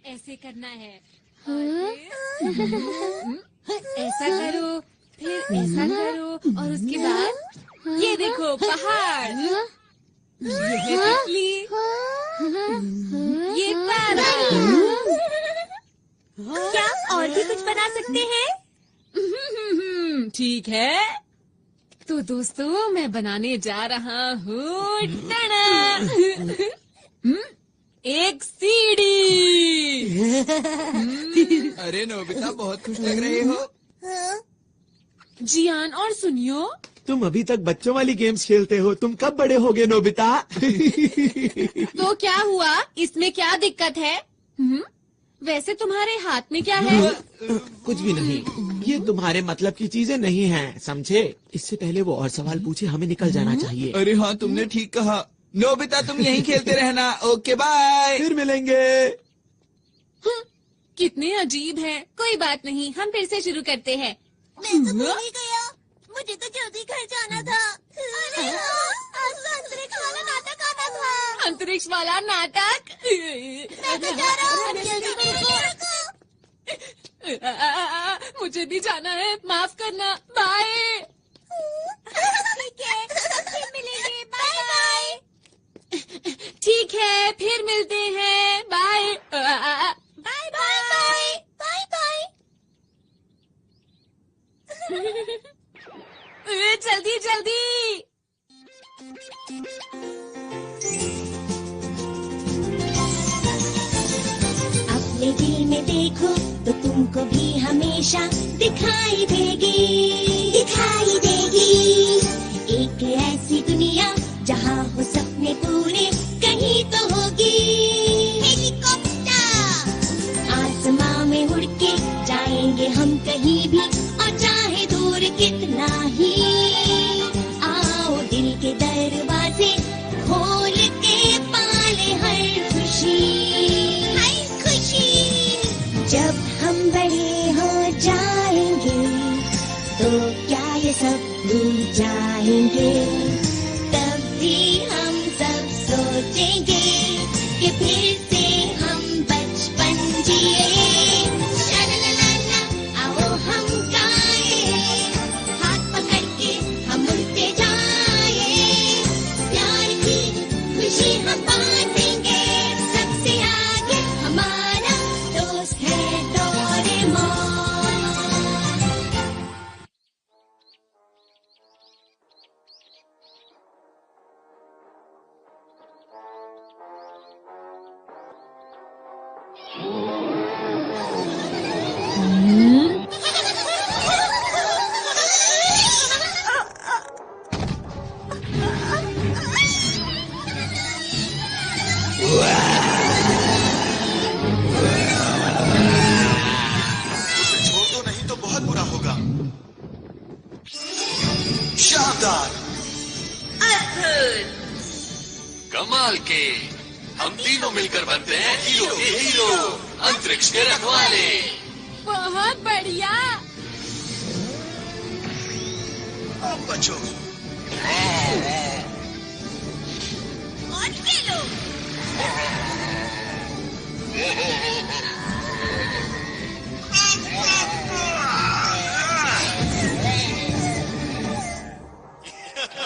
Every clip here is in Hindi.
ऐसे करना है। ऐसा करो, फिर ऐसा करो और उसके बाद ये देखो पहाड़, ये तितली, ये तारा। क्या और भी कुछ बना सकते हैं? ठीक है, तो दोस्तों मैं बनाने जा रहा हूँ एक सीढ़ी। अरे नोबिता बहुत खुश लग रहे हो। जियान और सुनियो, तुम अभी तक बच्चों वाली गेम्स खेलते हो, तुम कब बड़े होगे नोबिता? तो क्या हुआ, इसमें क्या दिक्कत है? वैसे तुम्हारे हाथ में क्या है? कुछ भी नहीं, ये तुम्हारे मतलब की चीजें नहीं हैं, समझे? इससे पहले वो और सवाल पूछे, हमें निकल जाना चाहिए। अरे हाँ, तुमने ठीक कहा। नोबिता तुम यहीं खेलते रहना। Okay bye. फिर मिलेंगे। कितने अजीब हैं। कोई बात नहीं, हम फिर से शुरू करते हैं। मैं तो भूल ही गया, मुझे तो जल्दी घर जाना था। अरे आज तो अंतरिक्ष वाला नाटक आना था। अंतरिक्ष वाला नाटक? मैं तो जा रहा हूँ, जल्दी मेरे को। मुझे भी जाना है, माफ करना। बाय। ठीक है, फिर मिलेंगे। Bye bye. ठीक है, फिर मिलते हैं। Bye. Bye bye bye bye. जल्दी जल्दी। अपने दिल में देखो तो तुमको भी हमेशा दिखाई देगी, दिखाई देगी। एक ऐसी दुनिया जहाँ हो सपने पूरे कहीं तो होगी। हेलीकॉप्टर आसमां में उड़ के जाएंगे हम कहीं भी, और चाहे दूर कितना ही। आओ दिल के दरवाजे खोल के पाले हर खुशी, हर खुशी। जब हम बड़े हो जाएंगे तो क्या ये सब भूल जाएंगे? तब भी हम सब सोचेंगे कि फिर से हम बचपन जिए। शालालाला, आओ हम गाए, हाथ पकड़ के हम उड़ते जाए। प्यार की खुशी हम बांटेंगे, सबसे आगे हमारा दोस्त है डोरेमोन। छोड़ दो, नहीं तो बहुत बुरा होगा। शानदार, कमाल के, हम तीनों मिलकर बनते हैं हीरो के हीरो, अंतरिक्ष के रखवाले। बहुत बढ़िया। अब बचो। और खेलो।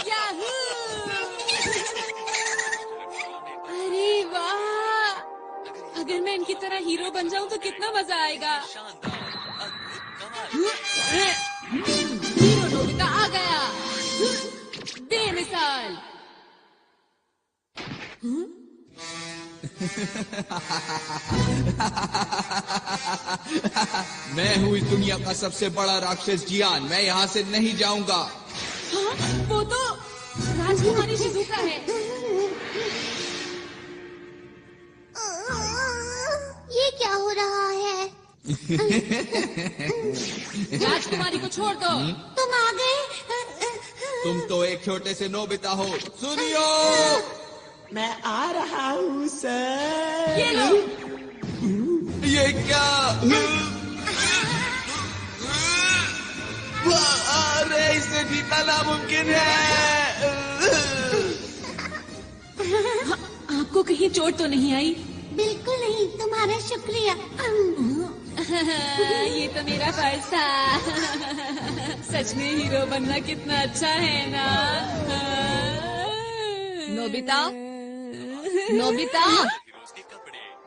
याहू! अरे वाह, अगर मैं इनकी तरह हीरो बन जाऊं तो कितना मजा आएगा। हीरो नोबिता आ गया, बेमिसाल। मैं हूँ इस दुनिया का सबसे बड़ा राक्षस जियान, मैं यहाँ से नहीं जाऊंगा। हाँ, वो तो राजकुमारी शिजुका है। ये क्या हो रहा है? राजकुमारी को छोड़ दो। तुम आ गए। तुम तो एक छोटे से नोबिता हो। सुनियो, मैं आ रहा हूँ सर। ये लो। ये क्या? अरे इसे जीतना नामुमकिन है। आपको कहीं चोट तो नहीं आई? बिल्कुल नहीं, तुम्हारा शुक्रिया। ये तो मेरा फर्ज था। सच में हीरो बनना कितना अच्छा है ना। नोबिता, नोबिता,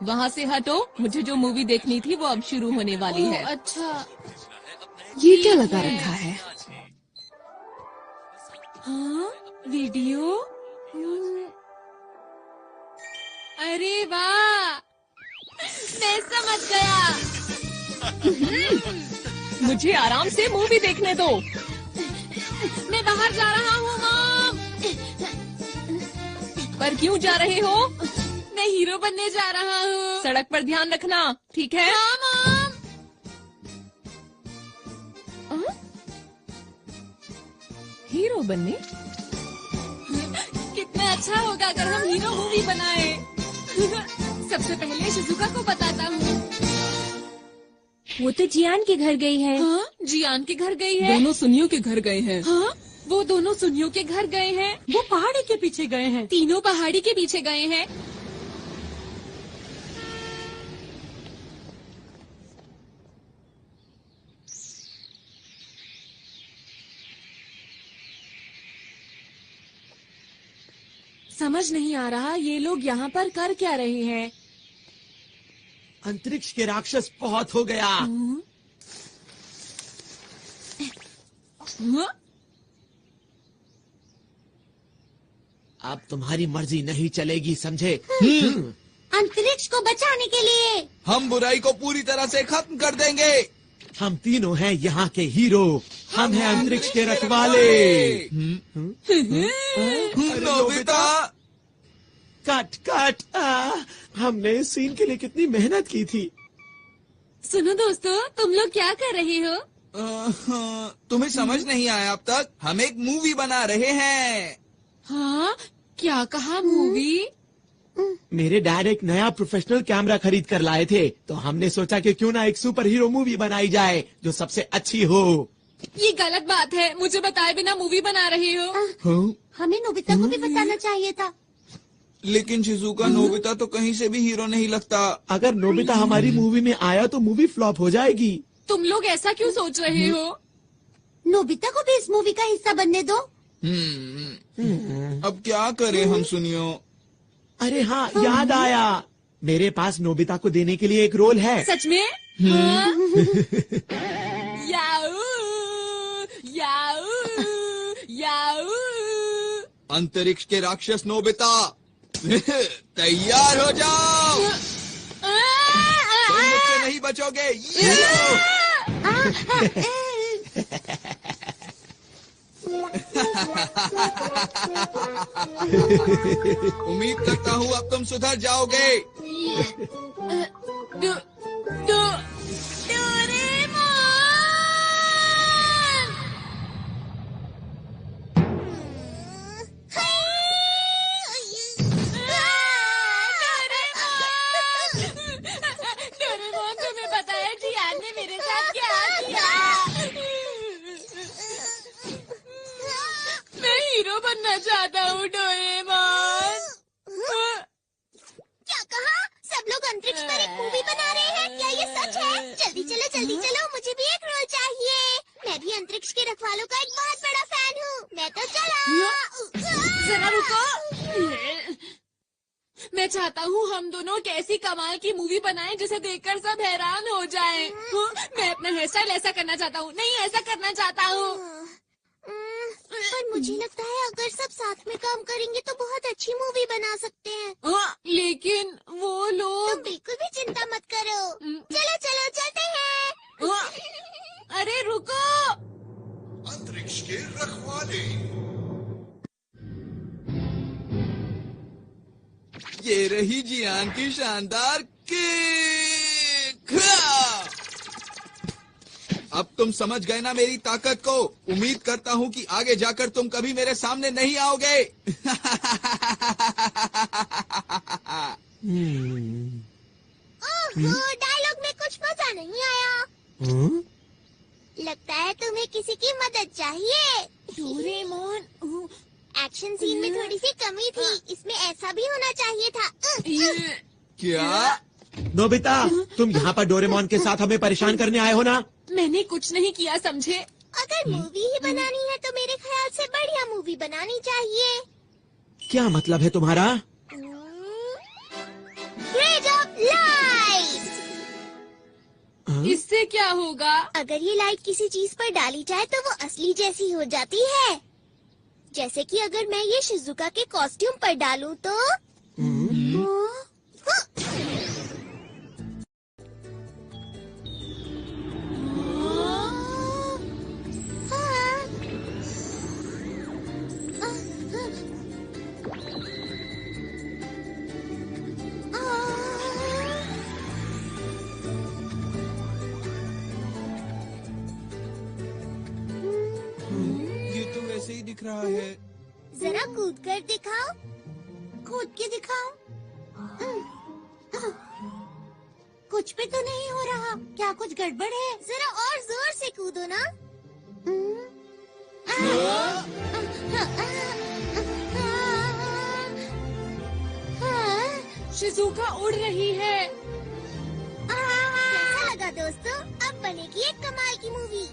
वहाँ से हटो। मुझे जो मूवी देखनी थी वो अब शुरू होने वाली है। अच्छा, ये क्या लगा रखा है? हाँ, वीडियो। अरे वाह, मैं समझ गया। मुझे आराम से मूवी देखने दो। मैं बाहर जा रहा हूँ मॉम। पर क्यों जा रहे हो? मैं हीरो बनने जा रहा हूँ। सड़क पर ध्यान रखना, ठीक है? हाँ मॉम। हीरो बनने? कितना अच्छा होगा अगर हम हीरो मूवी बनाए। सबसे पहले शिजुका को बताता हूँ। वो तो जियान के घर गई है। हाँ, जियान के घर गई है। दोनों सुनियों के घर गए हैं। हाँ, वो दोनों सुनियों के घर गए हैं। वो पहाड़ी के पीछे गए हैं। तीनों पहाड़ी के पीछे गए हैं। समझ नहीं आ रहा ये लोग यहाँ पर कर क्या रहे हैं। अंतरिक्ष के राक्षस बहुत हो गया। हाँ? अब तुम्हारी मर्जी नहीं चलेगी, समझे? अंतरिक्ष को बचाने के लिए हम बुराई को पूरी तरह से खत्म कर देंगे। हम तीनों हैं यहाँ के हीरो। हम हैं अंतरिक्ष के रखवाले। Nobita, cut cut. हमने इस सीन के लिए कितनी मेहनत की थी। सुनो दोस्तों, तुम लोग क्या कर रहे हो? तुम्हें समझ नहीं आया अब तक? हम एक मूवी बना रहे हैं। हाँ, क्या कहा मूवी? मेरे डैड एक नया प्रोफेशनल कैमरा खरीद कर लाए थे, तो हमने सोचा कि क्यों ना एक सुपर हीरो मूवी बनाई जाए जो सबसे अच्छी हो। ये गलत बात है, मुझे बताए बिना मूवी बना रहे हो। हाँ? हमें नोबिता को भी बताना चाहिए था। लेकिन शिजुका, नोबिता तो कहीं से भी हीरो नहीं लगता। अगर नोबिता हमारी मूवी में आया तो मूवी फ्लॉप हो जाएगी। तुम लोग ऐसा क्यों सोच रहे हो? नोबिता को भी इस मूवी का हिस्सा बनने दो। अब क्या करें हम सुनियो? अरे हाँ, याद आया। मेरे पास नोबिता को देने के लिए एक रोल है। सच में? हाँ? याऊ, याऊ, याऊ। अंतरिक्ष के राक्षस नोबिता, तैयार हो जाओ। तुम मुझसे नहीं बचोगे। उम्मीद करता हूँ अब तुम सुधर जाओगे। डोरेमोन, तुम्हें बताया जियान ने मेरे साथ क्या किया? मैं हीरो बनना चाहता हूँ डोरेमोन। क्या कहा? सब लोग अंतरिक्ष पर एक मूवी बना रहे हैं? क्या ये सच है? जल्दी चलो, मुझे भी एक रोल चाहिए। मैं भी अंतरिक्ष के रखवालों का एक बहुत बड़ा फैन हूँ। मैं तो चला। जरा रुको। मैं चाहता हूँ हम दोनों कैसी कमाल की मूवी बनाएं जिसे देखकर सब हैरान हो जाएं। मैं अपना हेयर स्टाइल ऐसा करना चाहता हूँ। नहीं, ऐसा करना चाहता हूँ। पर मुझे लगता है अगर सब साथ में काम करेंगे तो बहुत अच्छी मूवी बना सकते हैं। लेकिन वो तो लोग। बिल्कुल भी चिंता मत करो। चलो चलते हैं। अरे रुको। अंतरिक्ष के रखवाले। ये रही जियान की शानदार किक। अब तुम समझ गए ना मेरी ताकत को। उम्मीद करता हूँ कि आगे जाकर तुम कभी मेरे सामने नहीं आओगे। डायलॉग में कुछ मजा नहीं आया। लगता है तुम्हें किसी की मदद चाहिए। डोरेमोन, एक्शन सीन में थोड़ी सी कमी थी। इसमें ऐसा भी होना चाहिए था। क्या? नोबिता, तुम यहाँ पर डोरेमोन के साथ हमें परेशान करने आए हो ना? मैंने कुछ नहीं किया, समझे? अगर मूवी ही बनानी है तो मेरे ख्याल से बढ़िया मूवी बनानी चाहिए। क्या मतलब है तुम्हारा? Grade of light. इससे क्या होगा? अगर ये लाइट किसी चीज पर डाली जाए तो वो असली जैसी हो जाती है। जैसे कि अगर मैं ये शिजुका के कॉस्ट्यूम पर डालूं तो ये तो वैसे ही दिख रहा है। जरा कूद कर दिखाओ। कूद के दिखाओ। कुछ भी तो नहीं हो रहा। क्या कुछ गड़बड़ है? जरा और जोर से कूदो ना। शिजुका उड़ रही है। कैसा लगा दोस्तों? अब बनेगी एक कमाल की मूवी।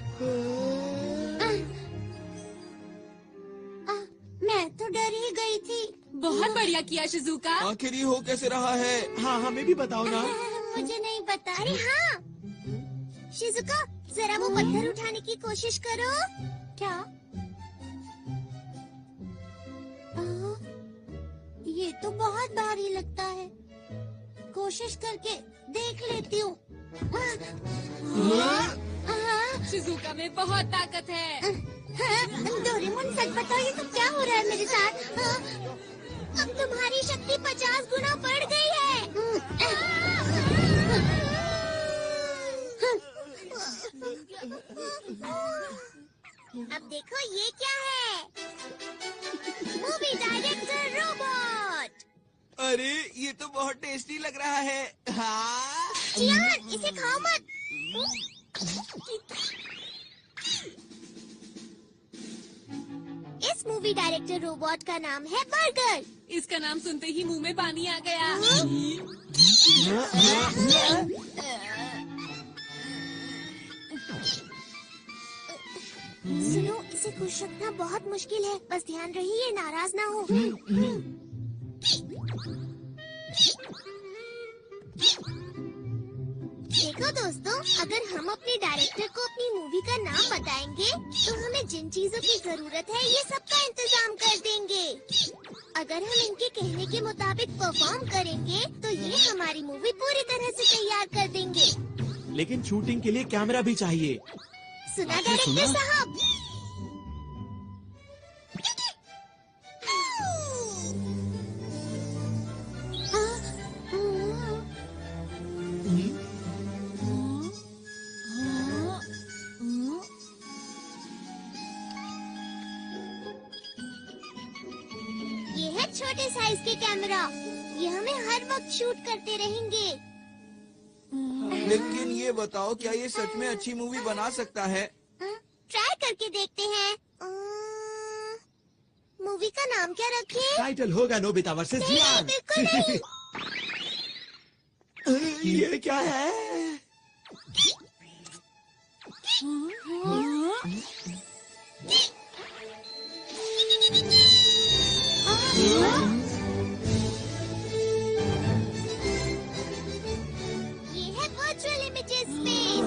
मैं तो डर ही गई थी। बहुत बढ़िया किया शिजुका। आखिर ये हो कैसे रहा है? हाँ, हमें भी बताओ ना। मुझे नहीं पता। अरे हाँ, शिजुका जरा वो पत्थर उठाने की कोशिश करो। क्या? ये तो बहुत भारी लगता है। कोशिश करके देख लेती हूँ। शिजुका में बहुत ताकत है। डोरेमोन सच बताओ, ये तो क्या हो रहा है मेरे साथ? अब तुम्हारी शक्ति 50 गुना बढ़ गई है। अब देखो ये क्या है? Movie director robot. अरे ये तो बहुत टेस्टी लग रहा है। हाँ। चियान, इसे खाओ मत। इस मूवी डायरेक्टर रोबोट का नाम है बर्गर। इसका नाम सुनते ही मुंह में पानी आ गया। सुनो, इसे खुश रखना बहुत मुश्किल है। बस ध्यान रहिए, नाराज ना हो। देखो दोस्तों, अगर हम अपने डायरेक्टर को अपनी मूवी का नाम बताएंगे तो हमें जिन चीजों की जरूरत है ये सबका इंतजाम कर देंगे। अगर हम इनके कहने के मुताबिक परफॉर्म करेंगे तो ये हमारी मूवी पूरी तरह से तैयार कर देंगे। लेकिन शूटिंग के लिए कैमरा भी चाहिए। सुना डायरेक्टर साहब? ये है छोटे साइज के कैमरा। ये हमें हर वक्त शूट करते रहेंगे। लेकिन ये बताओ, क्या ये सच में अच्छी मूवी बना सकता है? ट्राई करके देखते हैं। मूवी का नाम क्या रखें? टाइटल होगा नोबिता वर्सेस नहीं, जियान। बिल्कुल नहीं। ये क्या है? ये है virtual images space.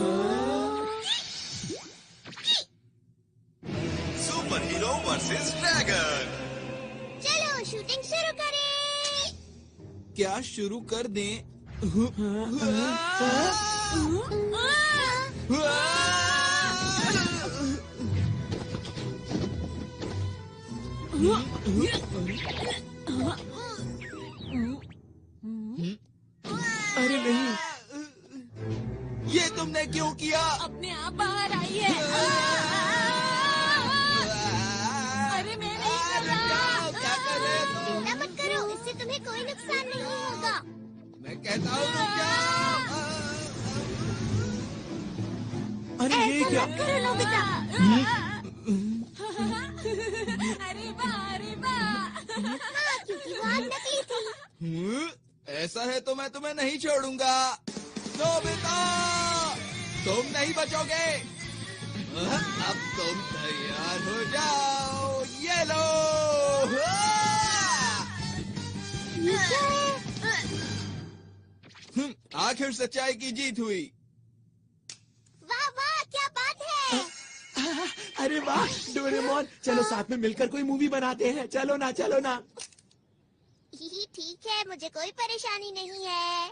Super hero versus dragon. चलो शूटिंग शुरू करें। क्या शुरू कर दें? अरे नहीं, ये तुमने क्यों किया? अपने आप बाहर आई है। अरे मैं नहीं कर रहा। क्या कर रहे हो तुम? चिंता मत करो, इससे तुम्हें कोई नुकसान नहीं होगा। मैं कहता हूँ रुक जाओ। अरे ये ऐसा क्या? मत करो नोबिता। अरे वाह, अरे वाह। हाँ, क्योंकि वो आग नकली थी। ऐसा है तो मैं तुम्हें नहीं छोड़ूंगा। नोबिता, तुम नहीं बचोगे। अब तुम तैयार हो जाओ। ये लो। आखिर सच्चाई की जीत हुई। वाह वाह, क्या बात है। अरे वाह डोरेमोन, चलो साथ में मिलकर कोई मूवी बनाते हैं। चलो ना, चलो ना। ठीक है, मुझे कोई परेशानी नहीं है।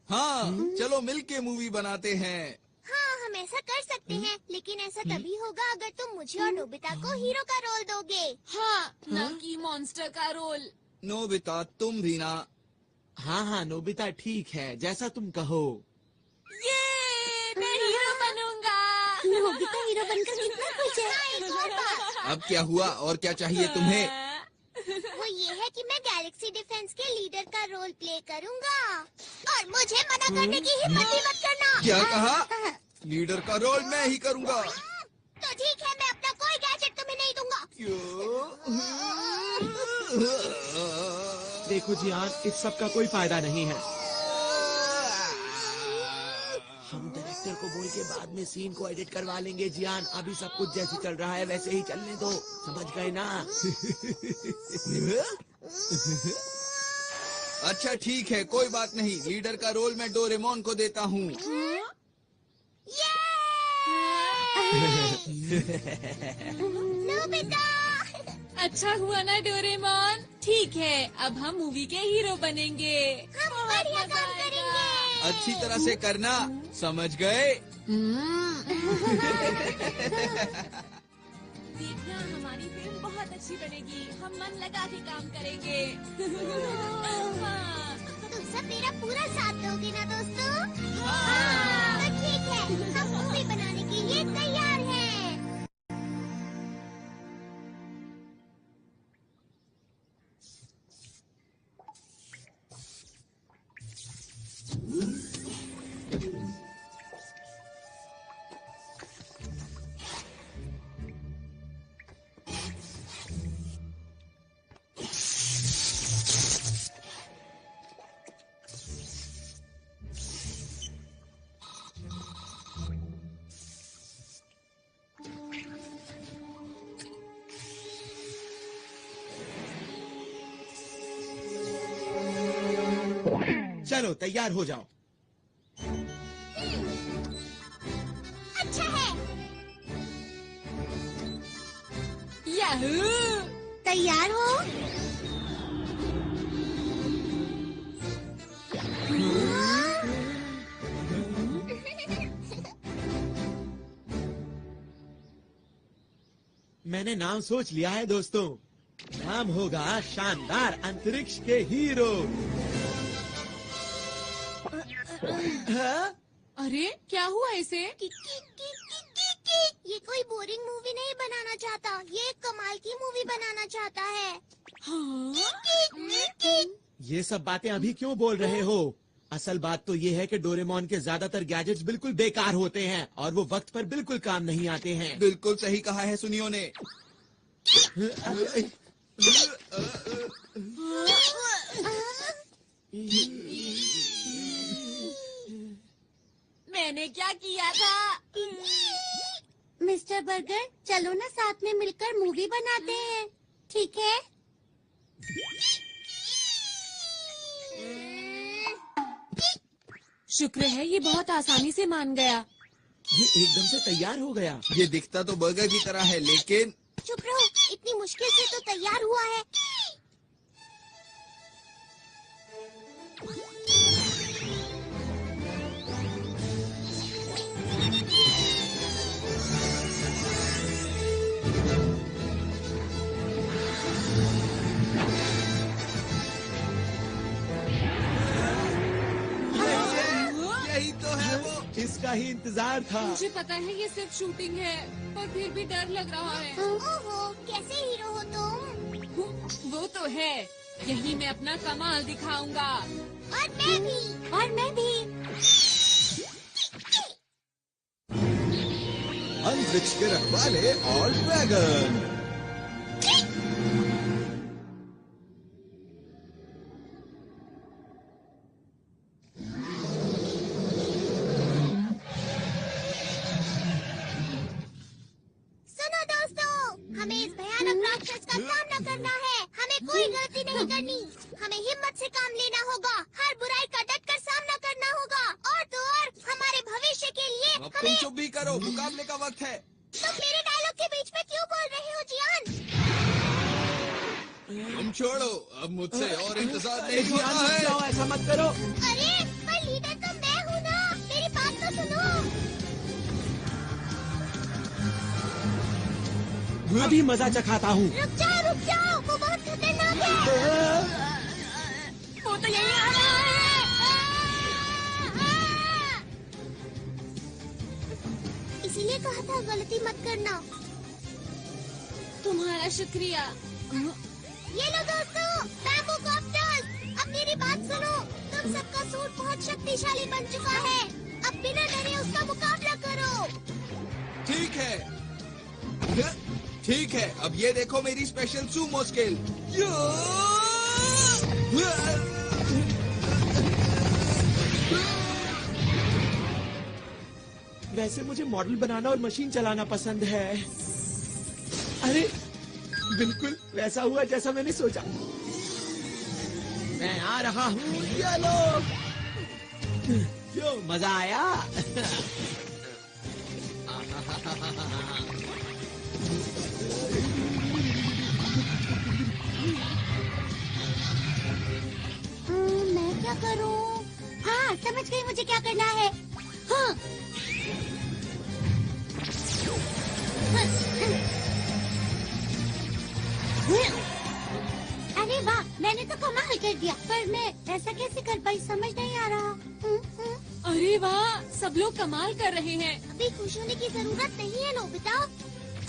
हाँ, चलो मिलके मूवी बनाते हैं। हाँ, हम ऐसा कर सकते हैं, लेकिन ऐसा तभी होगा अगर तुम मुझे और नोबिता को हीरो का रोल दोगे। हाँ, ना कि मॉन्स्टर का रोल। नोबिता, तुम भी ना। हाँ हाँ नोबिता, ठीक है, जैसा तुम कहो। ये मैं हीरो बनूंगा। नोबिता हीरो बनकर कितना खुश है। एक और बात, अब क्या हुआ और क्या चाहिए तुम्हें? वो ये है कि मैं गैलेक्सी डिफेंस के लीडर का रोल प्ले करूंगा और मुझे मना करने की हिम्मत भी मत करना। क्या कहा? लीडर का रोल मैं ही करूंगा। तो ठीक है, मैं अपना कोई गैजेट तुम्हें नहीं दूंगा। क्यों? देखो जियान, इस सब का कोई फायदा नहीं है। हम डायरेक्टर को बोल के बाद में सीन को एडिट करवा लेंगे जियान। अभी सब कुछ जैसे चल रहा है वैसे ही चलने दो, समझ गए ना? अच्छा ठीक है, कोई बात नहीं। लीडर का रोल मैं डोरेमोन को देता हूँ। नोबिता, अच्छा हुआ ना डोरेमोन। ठीक है, अब हम मूवी के हीरो बनेंगे। हम बढ़िया काम करेंगे। अच्छी तरह से करना, समझ गए? देखना, हमारी फिल्म बहुत अच्छी बनेगी। हम मन लगा के काम करेंगे। हाँ। तुम सब मेरा पूरा साथ दोगे ना दोस्तों? हाँ। तो ठीक है, हम मूवी बनाने के लिए तैयार हैं। चलो तैयार हो जाओ। अच्छा है। याहू! तैयार हो? मैंने नाम सोच लिया है दोस्तों। नाम होगा शानदार अंतरिक्ष के हीरो। हाँ? अरे क्या हुआ इसे? ये कोई बोरिंग मूवी नहीं बनाना चाहता, ये एक कमाल की मूवी बनाना चाहता है। हाँ? ये सब बातें अभी क्यों बोल रहे हो? असल बात तो ये है कि डोरेमोन के ज्यादातर गैजेट्स बिल्कुल बेकार होते हैं और वो वक्त पर बिल्कुल काम नहीं आते हैं। बिल्कुल सही कहा है सुनियो ने। मैंने क्या किया था? मिस्टर बर्गर, चलो ना साथ में मिलकर मूवी बनाते हैं, ठीक है? शुक्र है ये बहुत आसानी से मान गया। ये एकदम से तैयार हो गया। ये दिखता तो बर्गर की तरह है, लेकिन चुप रहो, इतनी मुश्किल से तो तैयार हुआ है। यही तो है वो। इसका ही इंतजार था। मुझे पता है ये सिर्फ शूटिंग है, पर फिर भी डर लग रहा है। ओहो, कैसे हीरो हो तुम? वो तो है, यही मैं अपना कमाल दिखाऊंगा। और मैं भी। और मैं भी। अंतरिक्ष के रखवाले और ड्रैगन। नहीं करनी। हमें हिम्मत से काम लेना होगा, हर बुराई का डटकर सामना करना होगा, और तो और हमारे भविष्य के लिए अब तुम चुप भी करो, मुकाबले का वक्त है। तुम मेरे डायलॉग के बीच में क्यों बोल रहे हो जियान? तुम छोड़ो, अब मुझसे और इंतजार नहीं जियान, होता रुक है। जाओ, ऐसा मत करो। अरे पर लीडर तो मैं हूँ ना, मेरी बात तो सुनो। अभी मजा चखाता हूँ। रुक जाओ, वो बहुत खतरनाक है। वो तो यही आ रहा है। इसीलिए कहा था गलती मत करना। तुम्हारा शुक्रिया। ये लो दोस्तों, बैम्बू कॉप्टर्स। अब मेरी बात सुनो, तुम सबका सूट बहुत शक्तिशाली बन चुका है। अब बिना डरे उसका मुकाबला करो। ठीक है, अब ये देखो मेरी स्पेशल सूमो स्किल। वैसे मुझे मॉडल बनाना और मशीन चलाना पसंद है। अरे बिल्कुल वैसा हुआ जैसा मैंने सोचा। मैं आ रहा हूँ, ये लो। क्यों मजा आया? मैं क्या करूं? हाँ, समझ गई मुझे क्या करना है। हाँ। अरे वाह, मैंने तो कमाल कर दिया, पर मैं ऐसा कैसे कर पाई समझ नहीं आ रहा। अरे वाह, सब लोग कमाल कर रहे हैं। अभी खुश होने की जरूरत नहीं है नोबिता।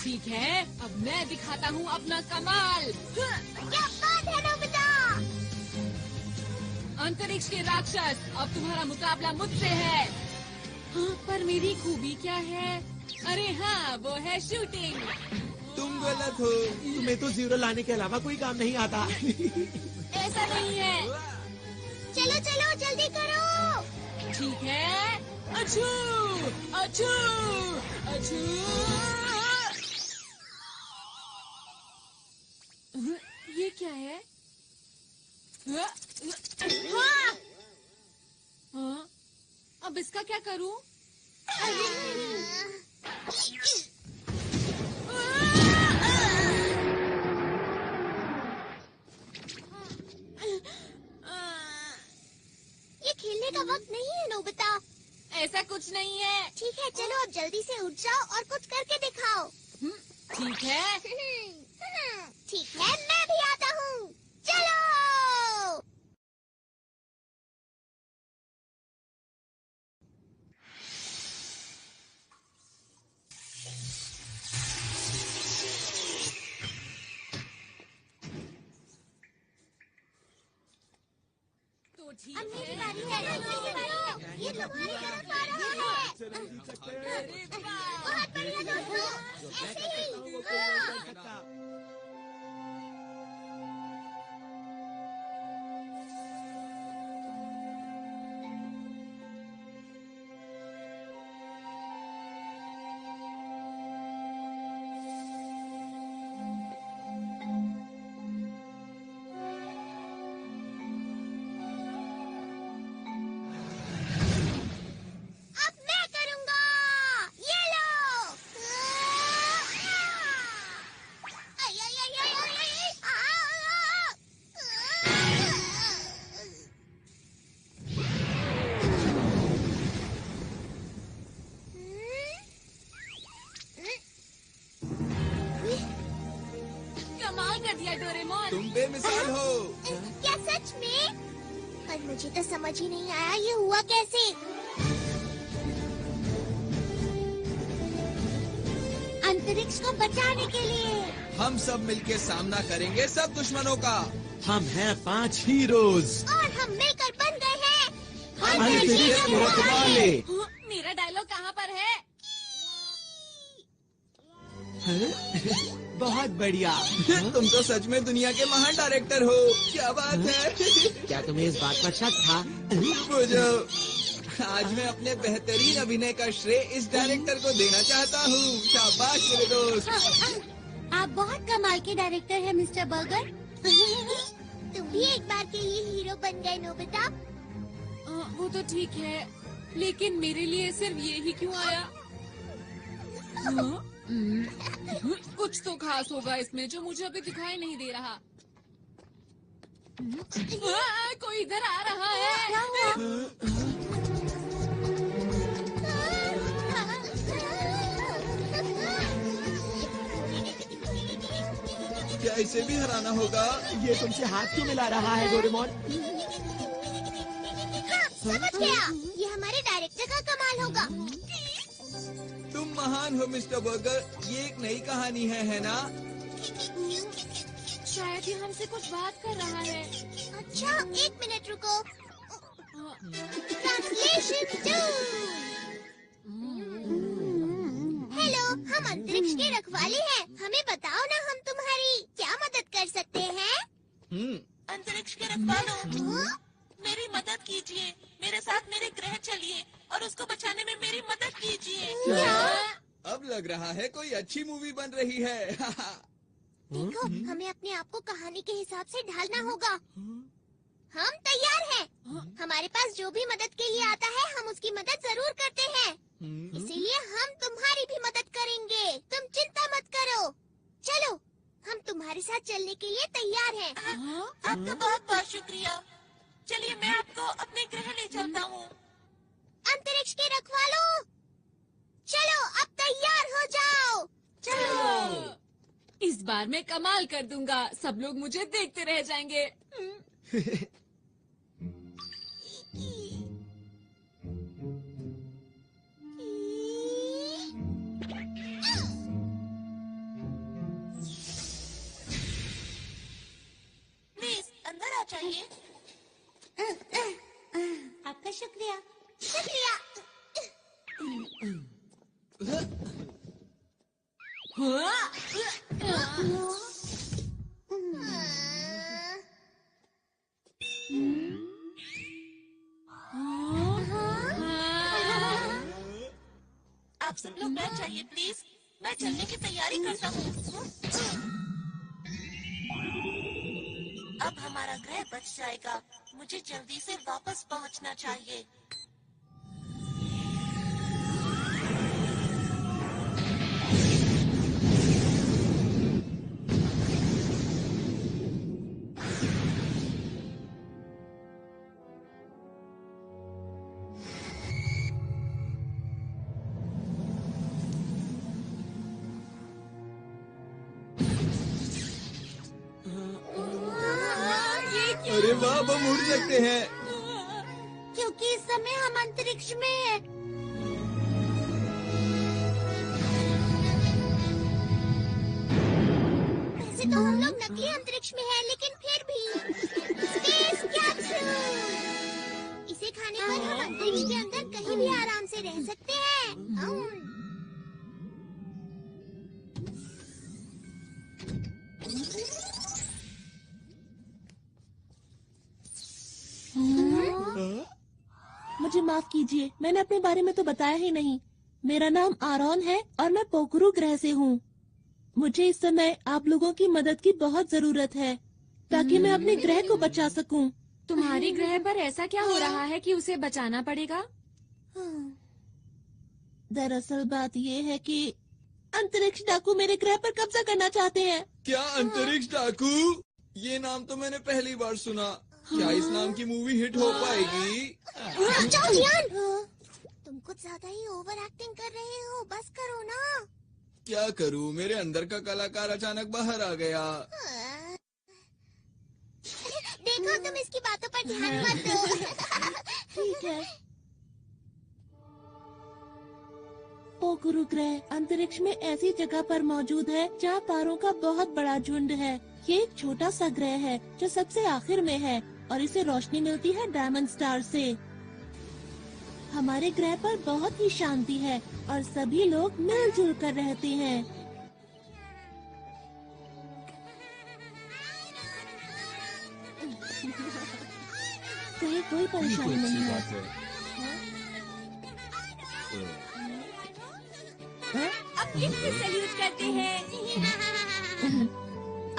ठीक है, अब मैं दिखाता हूँ अपना कमाल। क्या बात है नोबिता? अंतरिक्ष के राक्षस, अब तुम्हारा मुकाबला मुझसे है। हाँ, पर मेरी खूबी क्या है? अरे हाँ, वो है शूटिंग। तुम गलत हो। तुम्हें तो जीरो लाने के अलावा कोई काम नहीं आता। ऐसा नहीं है। चलो चलो जल्दी करो। ठीक है, अच्छू अच्छू अच्छू। ये क्या है? हाँ। हाँ, अब इसका क्या करूं? ये खेलने का वक्त नहीं है नोबिता। ऐसा कुछ नहीं है। ठीक है, चलो अब जल्दी से उठ जाओ और कुछ करके दिखाओ। ठीक है। ठीक है, मैं भी आता हूँ। चलो। तो ठीक अब मेरी है। बारी है। ये तुम्हारी तरफ आ रहा है। अरे वाह। बहुत बढ़िया दोस्तों, ऐसे ही। हाँ। अब मैं करूंगा। ये लो। आई, आई, आई, आई, आई, आई, कमाल कर दिया डोरेमोन। तुम बेमिसाल हो। क्या सच में? पर मुझे तो समझ ही नहीं आया ये हुआ कैसे। अंतरिक्ष को बचाने के लिए। हम सब मिलके सामना करेंगे सब दुश्मनों का। हम हैं 5 हीरोज। और हम मिलकर बन गए हैं अंतरिक्ष के रखवाले। हाँ, मेरा डायलॉग कहाँ पर है? हैं? बहुत बढ़िया। तुम तो सच में दुनिया के महान डायरेक्टर हो। क्या बात है। क्या तुम्हें इस बात पर शक था? बुझो, आज मैं अपने बेहतरीन अभिनय का श्रेय इस डायरेक्टर को देना चाहता हूँ। शाबाश मेरे दोस्त। आप बहुत कमाल के डायरेक्टर हैं मिस्टर बर्गर। तुम भी एक बार के लिए हीरो बन गए नोबिता। वो तो ठीक है, लेकिन मेरे लिए सिर्फ ये ही क्यों आया? कुछ तो खास होगा इसमें जो मुझे अभी दिखाई नहीं दे रहा। कोई इधर आ रहा है। क्या इसे भी हराना होगा? ये तुमसे हाथ क्यों मिला रहा है डोरेमोन? हाँ, समझ गया। ये हमारे डायरेक्टर का कमाल होगा। तुम महान हो मिस्टर बर्गर। ये एक नई कहानी है ना? शायद ये हमसे कुछ बात कर रहा है। अच्छा, एक मिनट रुको। ट्रांसलेशन 2। हेलो, हम अंतरिक्ष के रखवाले हैं। हमें बताओ ना, हम तुम्हारी क्या मदद कर सकते हैं? अंतरिक्ष के रखवालों, मेरी मदद कीजिए। मेरे साथ मेरे ग्रह चलिए और उसको बचाने में मेरी मदद कीजिए। क्या? अब लग रहा है कोई अच्छी मूवी बन रही है। देखो, हमें अपने आप को कहानी के हिसाब से ढालना होगा। हम तैयार हैं। हमारे पास जो भी मदद के लिए आता है, हम उसकी मदद जरूर करते हैं। इसीलिए हम तुम्हारी भी मदद करेंगे। तुम चिंता मत करो। चलो, हम तुम्हारे साथ चलने के लिए तैयार हैं। आपका बहुत बहुत शुक्रिया। चलिए, मैं आपको अपने ग्रह ले चलता हूँ। अंतरिक्ष के रखवालों, चलो अब तैयार हो जाओ। चलो, इस बार मैं कमाल कर दूंगा। सब लोग मुझे देखते रह जाएंगे। प्लीज अंदर आ जाइए। आपका शुक्रिया। शुक्रिया। आप सब लोग बैठ जाइए प्लीज। मैं चलने की तैयारी करता हूँ। अब हमारा ग्रह बच जाएगा। मुझे जल्दी से वापस पहुँचना चाहिए। अरे वाह, हम उड़ सकते हैं। क्योंकि इस समय हम अंतरिक्ष में हैं। वैसे तो हम लोग नकली अंतरिक्ष में हैं, लेकिन फिर भी स्पेस कैप्सूल। इसे खाने पर हम अंतरिक्ष के अंदर कहीं भी आराम से रह सकते हैं। मुझे माफ कीजिए, मैंने अपने बारे में तो बताया ही नहीं। मेरा नाम आरोन है और मैं पोखरू ग्रह से हूँ। मुझे इस समय आप लोगों की मदद की बहुत जरूरत है ताकि मैं अपने ग्रह को बचा सकूं। तुम्हारी ग्रह पर ऐसा क्या हो रहा है कि उसे बचाना पड़ेगा? दरअसल बात ये है कि अंतरिक्ष डाकू मेरे ग्रह पर कब्जा करना चाहते हैं। क्या अंतरिक्ष डाकू? ये नाम तो मैंने पहली बार सुना। क्या इस नाम की मूवी हिट हो पाएगी? तुम कुछ ज्यादा ही ओवर एक्टिंग कर रहे हो। बस करो ना। क्या करूं? मेरे अंदर का कलाकार अचानक बाहर आ गया। देखो, तुम इसकी बातों पर ध्यान मत दो। ठीक है। पोखरू ग्रह अंतरिक्ष में ऐसी जगह पर मौजूद है जहाँ तारों का बहुत बड़ा झुंड है। ये एक छोटा सा ग्रह है जो सबसे आखिर में है और इसे रोशनी मिलती है डायमंड स्टार से। हमारे ग्रह पर बहुत ही शांति है और सभी लोग मिलजुल कर रहते हैं। कहीं कोई परेशानी नहीं है। अब फिर से सैल्यूट करते हैं।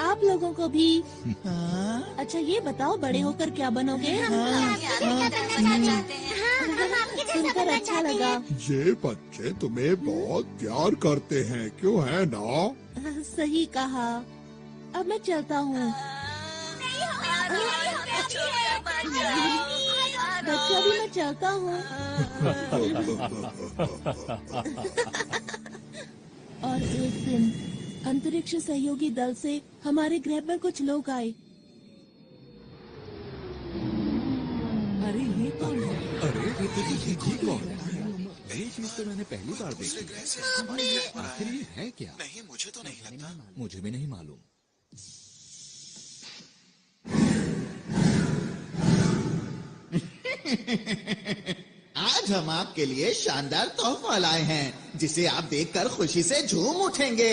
आप लोगों को भी। हाँ? अच्छा ये बताओ, बड़े होकर क्या बनोगे? सुनकर अच्छा लगा। ये बच्चे तुम्हें बहुत प्यार करते हैं, क्यों है ना? सही कहा। अब मैं चलता हूँ। बच्चा भी, मैं चलता हूँ। और एक दिन अंतरिक्ष सहयोगी दल से हमारे ग्रह पर कुछ लोग आए। अरे ये कौन है? अरे ये कौन है? यही चीज तो मैंने पहली बार देखी। आखिर ये है क्या? नहीं, मुझे तो नहीं लगता। मुझे भी नहीं मालूम। आज हम आपके लिए शानदार तोहफा लाए हैं, जिसे आप देखकर खुशी से झूम उठेंगे।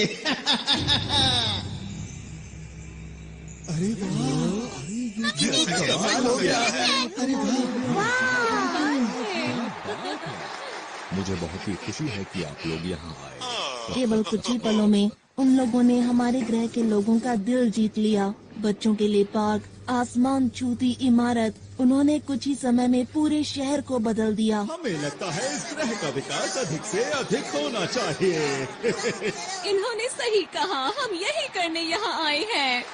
अरे वाह, ये कमाल हो गया है। अरे मुझे बहुत ही खुशी है कि आप लोग यहाँ आए। केवल कुछ ही पलों में उन लोगों ने हमारे ग्रह के लोगों का दिल जीत लिया। बच्चों के लिए पार्क, आसमान छूती इमारत, उन्होंने कुछ ही समय में पूरे शहर को बदल दिया। हमें लगता है इस ग्रह का विकास अधिक से अधिक होना चाहिए। इन्होंने सही कहा, हम यही करने यहाँ आए हैं।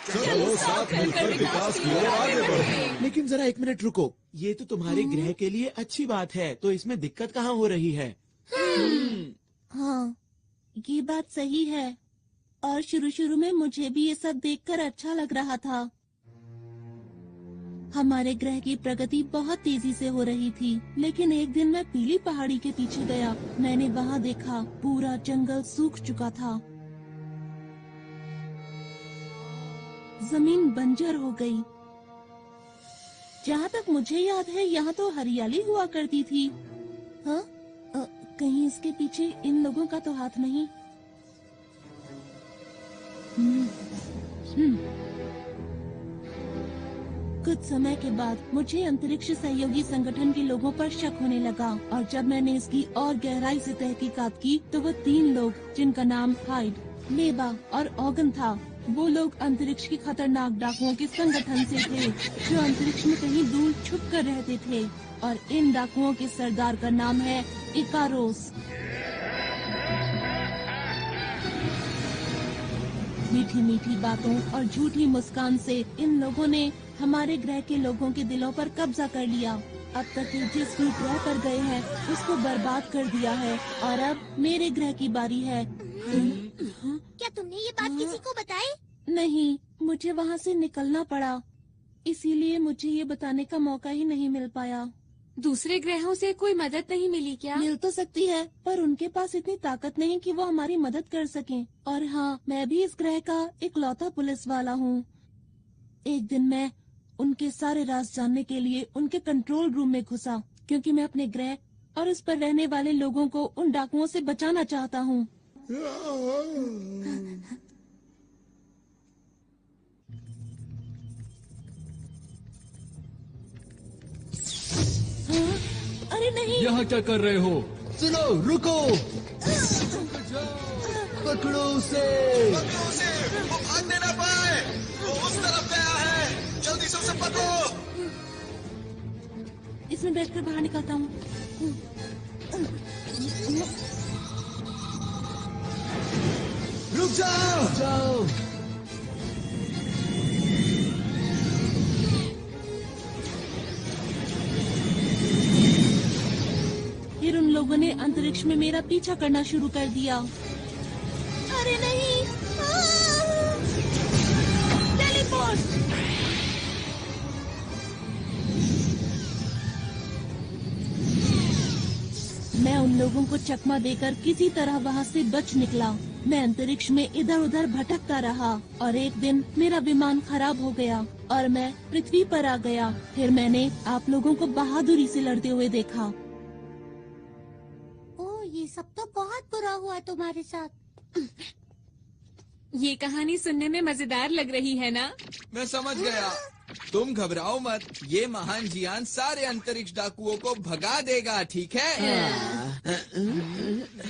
चलो साथ मिलकर विकास की ओर आगे बढ़ें। लेकिन जरा एक मिनट रुको, ये तो तुम्हारे ग्रह के लिए अच्छी बात है, तो इसमें दिक्कत कहाँ हो रही है? हाँ, ये बात सही है। और शुरू में मुझे भी ये सब देखकर अच्छा लग रहा था। हमारे ग्रह की प्रगति बहुत तेजी से हो रही थी, लेकिन एक दिन मैं पीली पहाड़ी के पीछे गया। मैंने वहाँ देखा, पूरा जंगल सूख चुका था। जमीन बंजर हो गई। जहाँ तक मुझे याद है, यहाँ तो हरियाली हुआ करती थी। हाँ? कहीं इसके पीछे इन लोगों का तो हाथ नहीं? कुछ समय के बाद मुझे अंतरिक्ष सहयोगी संगठन के लोगों पर शक होने लगा, और जब मैंने इसकी और गहराई से तहकीकात की तो वो 3 लोग, जिनका नाम हाइड, लेबा और ऑगन था, वो लोग अंतरिक्ष के खतरनाक डाकुओं के संगठन से थे, जो अंतरिक्ष में कहीं दूर छुप कर रहते थे। और इन डाकुओं के सरदार का नाम है इकारोस। मीठी मीठी बातों और झूठी मुस्कान से इन लोगों ने हमारे ग्रह के लोगों के दिलों पर कब्जा कर लिया। अब तक ये जिस भी ग्रह पर गए हैं उसको बर्बाद कर दिया है, और अब मेरे ग्रह की बारी है। क्या तुमने ये बात किसी को बताई? नहीं, मुझे वहाँ से निकलना पड़ा, इसीलिए मुझे ये बताने का मौका ही नहीं मिल पाया। दूसरे ग्रहों से कोई मदद नहीं मिली क्या? मिल तो सकती है, पर उनके पास इतनी ताकत नहीं कि वो हमारी मदद कर सकें। और हाँ, मैं भी इस ग्रह का इकलौता पुलिस वाला हूँ। एक दिन मैं उनके सारे राज जानने के लिए उनके कंट्रोल रूम में घुसा, क्योंकि मैं अपने ग्रह और उस पर रहने वाले लोगों को उन डाकुओं से बचाना चाहता हूँ। हाँ? अरे नहीं! यहाँ क्या कर रहे हो? सुनो, रुको, पकड़ो उसे। पकड़ो उसे, वो भागने ना पाए। वो उस तरफ गया है, जल्दी से उसे पकड़ो। इसमें बैठकर बाहर निकलता हूँ। रुक जाओ। फिर उन लोगों ने अंतरिक्ष में मेरा पीछा करना शुरू कर दिया। अरे नहीं! टेलीपोर्ट! मैं उन लोगों को चकमा देकर किसी तरह वहाँ से बच निकला। मैं अंतरिक्ष में इधर उधर भटकता रहा, और एक दिन मेरा विमान खराब हो गया और मैं पृथ्वी पर आ गया। फिर मैंने आप लोगों को बहादुरी से लड़ते हुए देखा। ये सब तो बहुत बुरा हुआ तुम्हारे साथ। ये कहानी सुनने में मजेदार लग रही है ना? मैं समझ गया। तुम घबराओ मत, ये महान जियान सारे अंतरिक्ष डाकुओं को भगा देगा, ठीक है?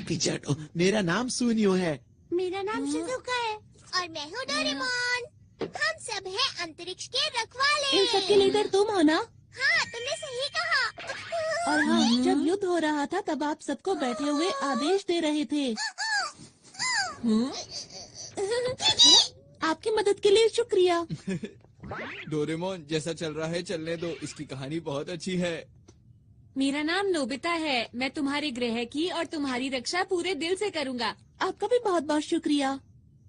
पीछे हटो। मेरा नाम सुनियो है। मेरा नाम शिजुका है। और मैं हूँ डोरेमोन। हम सब हैं अंतरिक्ष के रखवाले। इन सबके लीडर तुम हो ना? हाँ, तुमने सही कहा। और हाँ, जब युद्ध हो रहा था तब आप सबको बैठे हुए आदेश दे रहे थे। आपकी मदद के लिए शुक्रिया। डोरेमोन, जैसा चल रहा है चलने दो, इसकी कहानी बहुत अच्छी है। मेरा नाम नोबिता है। मैं तुम्हारे ग्रह की और तुम्हारी रक्षा पूरे दिल से करूँगा। आपका भी बहुत बहुत शुक्रिया।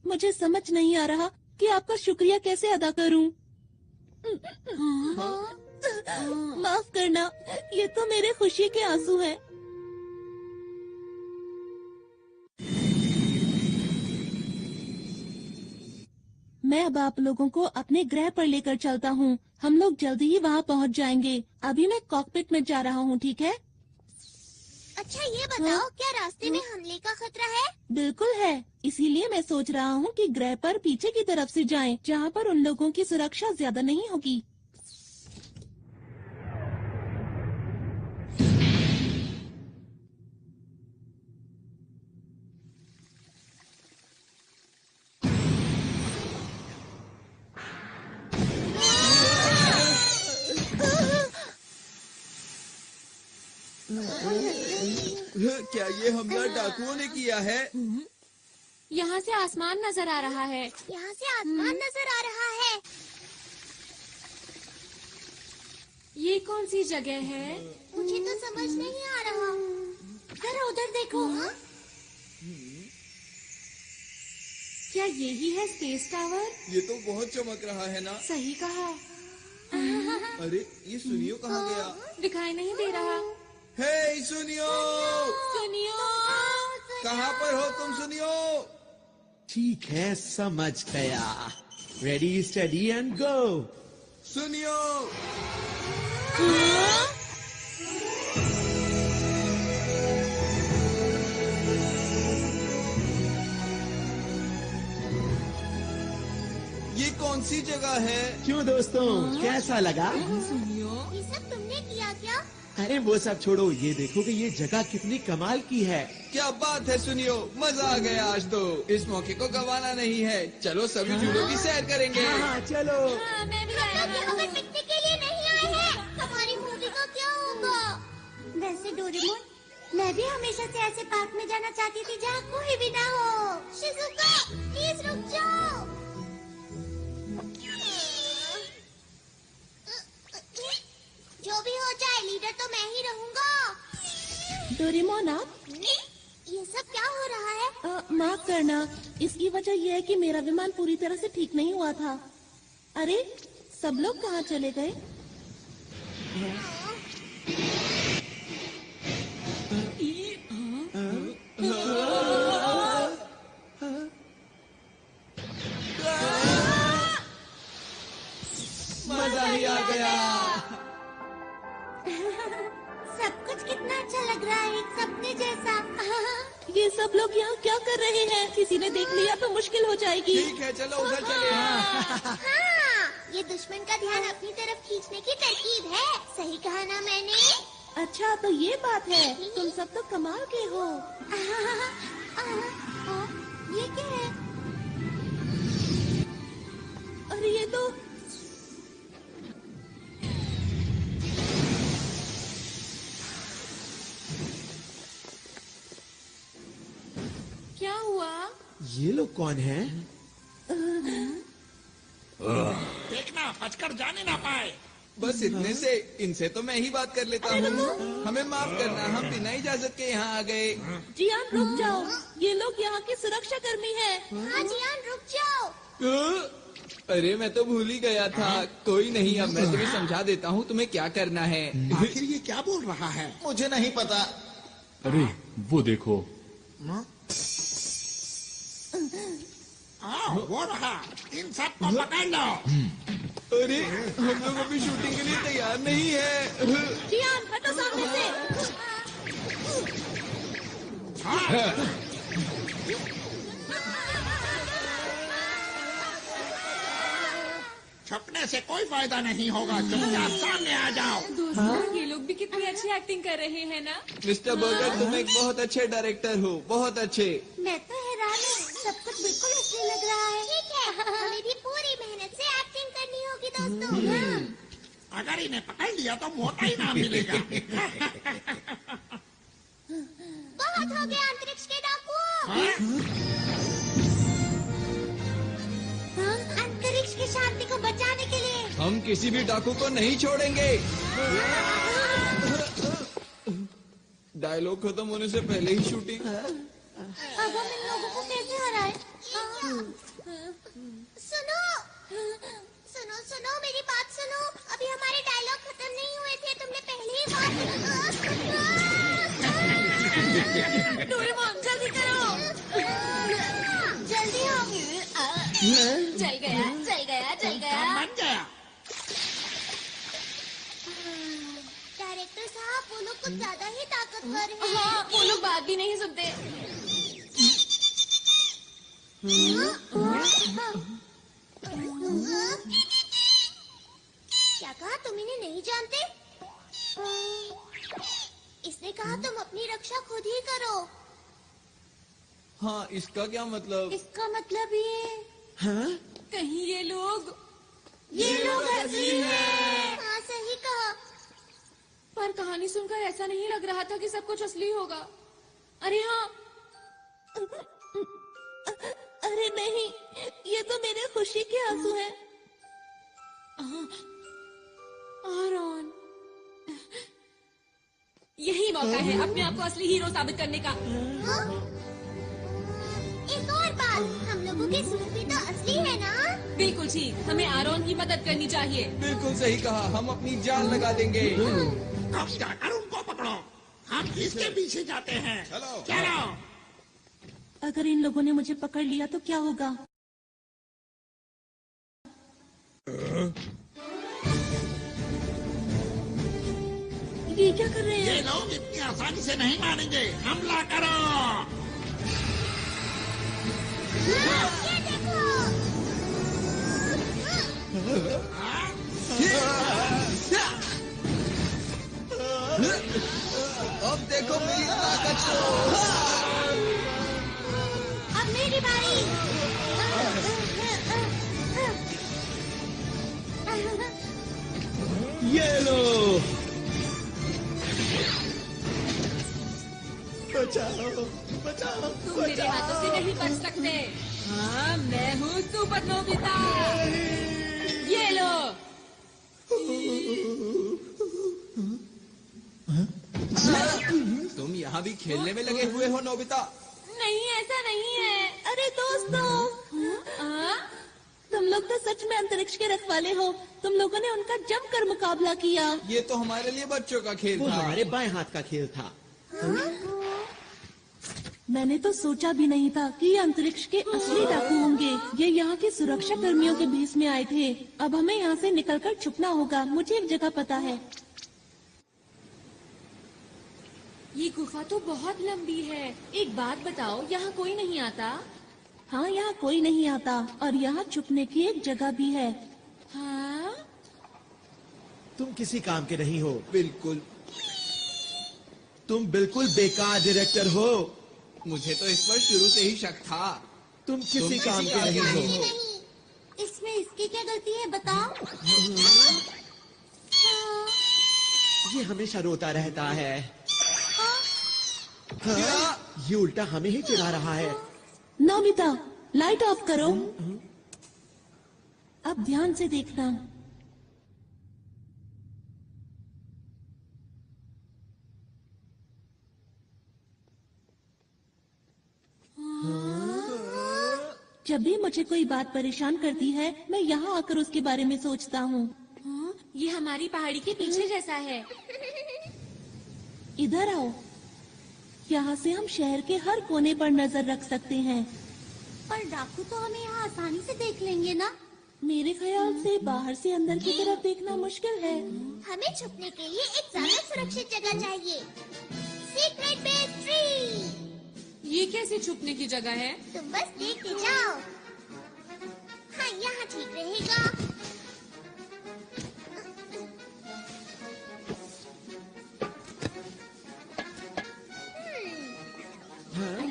मुझे समझ नहीं आ रहा कि आपका शुक्रिया कैसे अदा करूं। माफ करना, ये तो मेरे खुशी के आंसू हैं। मैं अब आप लोगों को अपने ग्रह पर लेकर चलता हूँ। हम लोग जल्दी ही वहाँ पहुँच जाएंगे। अभी मैं कॉकपिट में जा रहा हूँ, ठीक है? अच्छा ये बताओ, क्या रास्ते में हमले का खतरा है? बिल्कुल है। इसीलिए मैं सोच रहा हूँ कि ग्रह पर पीछे की तरफ से जाएं, जहाँ पर उन लोगों की सुरक्षा ज्यादा नहीं होगी। क्या ये हमला डाकुओं ने किया है? यहाँ से आसमान नजर आ रहा है। यहाँ से आसमान नजर आ रहा है। ये कौन सी जगह है? मुझे तो समझ नहीं आ रहा। जरा उधर देखो। क्या यही है स्पेस टावर? ये तो बहुत चमक रहा है ना। सही कहा। अरे ये सुनियो कहाँ गया? दिखाई नहीं दे रहा। हे सुनियो, सुनियो, कहाँ पर हो तुम सुनियो? ठीक है, समझ गया। Ready, study and go. सुनियो, ये कौन सी जगह है? क्यों दोस्तों, कैसा लगा? ये सब तुमने किया क्या? अरे वो सब छोड़ो, ये देखो कि ये जगह कितनी कमाल की है। क्या बात है सुनियो, मजा आ गया आज तो। इस मौके को गंवाना नहीं है। चलो सभी झूलों की सैर करेंगे। हाँ, चलो। हाँ, मैं भी हम लोग यहाँ पर पिकनिक के लिए नहीं आए हैं। हमारी मूवी का क्या होगा? वैसे डोरेमोन, मैं भी हमेशा से ऐसे पार्क में जाना चाहती थी जहाँ कोई भी ना हो। शिजुका, प्लीज रुक जाओ। जो भी हो जाए, लीडर तो मैं ही रहूँगा। डोरेमोन, आप? ये सब क्या हो रहा है? माफ करना, इसकी वजह यह है कि मेरा विमान पूरी तरह से ठीक नहीं हुआ था। अरे, सब लोग कहाँ चले गए? मजा ही आ गया। सब कुछ कितना अच्छा लग रहा है, एक सपने जैसा। ये सब लोग यहाँ क्या कर रहे हैं? किसी ने देख लिया तो मुश्किल हो जाएगी। ठीक है, चलो उधर चले। हाँ, ये दुश्मन का ध्यान अपनी तरफ खींचने की तरकीब है। सही कहा ना मैंने? अच्छा, तो ये बात है। तुम सब तो कमाल के हो। ये क्या है? अरे ये तो क्या हुआ? ये लोग कौन हैं? देखना बचकर जाने ना पाए। बस इतने से, इनसे तो मैं ही बात कर लेता हूँ। हमें माफ करना, हम बिना इजाजत के यहाँ आ गए। जियान, रुक जाओ। ये लोग यहाँ के सुरक्षा कर्मी हैं। हाँ जियान, रुक जाओ। अरे मैं तो भूल ही गया था। कोई नहीं, अब मैं तुम्हें समझा देता हूँ तुम्हें क्या करना है। आखिर ये क्या बोल रहा है? मुझे नहीं पता। अरे वो देखो। वो रहा, इन सब को पकड़ लो। अरे हम लोग अभी शूटिंग के लिए तैयार नहीं है। जियान, हटो सामने से। छुपने से कोई फायदा नहीं होगा। चुपचाप सामने आ जाओ। दोस्तों, ये लोग भी कितनी अच्छी एक्टिंग कर रहे हैं ना। मिस्टर बर्गर, तुम एक बहुत अच्छे डायरेक्टर हो, बहुत अच्छे। मैं तो हैरान हूँ, सब कुछ बिल्कुल असली लग रहा है। अगर इन्हें पकड़ लिया तो मोटा इनाम मिलेगा। बहुत हो गया अंतरिक्ष के डाकुओं। अंतरिक्ष की शांति को बचाने के लिए हम किसी भी डाकू को नहीं छोड़ेंगे। डायलॉग खत्म होने से पहले ही शूटिंग। अब हम इन लोगों को कैसे हराए? सुनो सुनो सुनो मेरी बात सुनो। अभी हमारे डायलॉग खत्म नहीं हुए थे। तुमने पहले ही बात। डोरेमोन जल्दी करो। जल्दी हो। चल गया चल गया चल गया। बन गया। डायरेक्टर साहब वो लोग कुछ ज्यादा ही ताकतवर हैं। हाँ, वो लोग बात भी नहीं सुनते। क्या कहा? तुम इन्हें नहीं जानते? इसने कहा तुम अपनी रक्षा खुद ही करो। हाँ, इसका क्या मतलब? इसका मतलब ये कहीं ये लोग असली हैं। हाँ सही कहा। पर कहानी सुनकर ऐसा नहीं लग रहा था कि सब कुछ असली होगा। अरे हाँ, अरे नहीं, ये तो मेरे खुशी के आंसू हैं। आरॉन, यही मौका है अपने आप को असली हीरो साबित करने का। एक और बात, हम लोगों के सूट भी तो असली है ना? बिल्कुल ठीक, हमें आरॉन की मदद करनी चाहिए। बिल्कुल सही कहा, हम अपनी जान लगा देंगे। अब जाकर उनको पकड़ो। हम इसके पीछे जाते हैं। चलो। चलो। अगर इन लोगों ने मुझे पकड़ लिया तो क्या होगा? ये क्या कर रहे ये हैं? लोग इतनी आसानी से नहीं मानेंगे। हमला करो। ये देखो। अब देखो मेरी ताकत को। अब मेरी बारी। ये लो। बचाओ बचाओ। तुम मेरे हाथों से नहीं बच सकते। हाँ, मैं हूँ सुपर नोबिता। ये लो। तुम यहाँ भी खेलने में लगे हुए हो नोबिता? नहीं, ऐसा नहीं है। अरे दोस्तों, तुम लोग तो सच में अंतरिक्ष के रखवाले हो। तुम लोगों ने उनका जमकर मुकाबला किया। ये तो हमारे लिए बच्चों का खेल वो था। हमारे बाएं हाथ का खेल था। मैंने तो सोचा भी नहीं था कि ये अंतरिक्ष के असली डाकू होंगे। ये यहाँ के सुरक्षा कर्मियों के भेष में आए थे। अब हमें यहाँ से निकलकर छुपना होगा। मुझे एक जगह पता है। ये गुफा तो बहुत लंबी है। एक बात बताओ, यहाँ कोई नहीं आता? हाँ, यहाँ कोई नहीं आता और यहाँ छुपने की एक जगह भी है। हाँ? तुम किसी काम के नहीं हो। बिल्कुल। तुम बिल्कुल बेकार डायरेक्टर हो। मुझे तो इस पर शुरू से ही शक था। तुम किसी काम के नहीं हो। नहीं, इसमें इसकी क्या गलती है बताओ? ये हमेशा रोता रहता है। हाँ, ये उल्टा हमें ही चिढ़ा रहा है। नोबिता, लाइट ऑफ करो। अब ध्यान से देखना। जब भी मुझे कोई बात परेशान करती है, मैं यहाँ आकर उसके बारे में सोचता हूँ। हाँ, ये हमारी पहाड़ी के पीछे जैसा है। इधर आओ। यहाँ से हम शहर के हर कोने पर नजर रख सकते हैं। पर डाकू तो हमें यहाँ आसानी से देख लेंगे ना? मेरे ख्याल से बाहर से अंदर की तरफ देखना मुश्किल है। हमें छुपने के लिए एक ज्यादा सुरक्षित जगह चाहिए। Secret base tree. ये कैसे छुपने की जगह है? तुम बस देखते जाओ। हाँ, यहाँ ठीक रहेगा।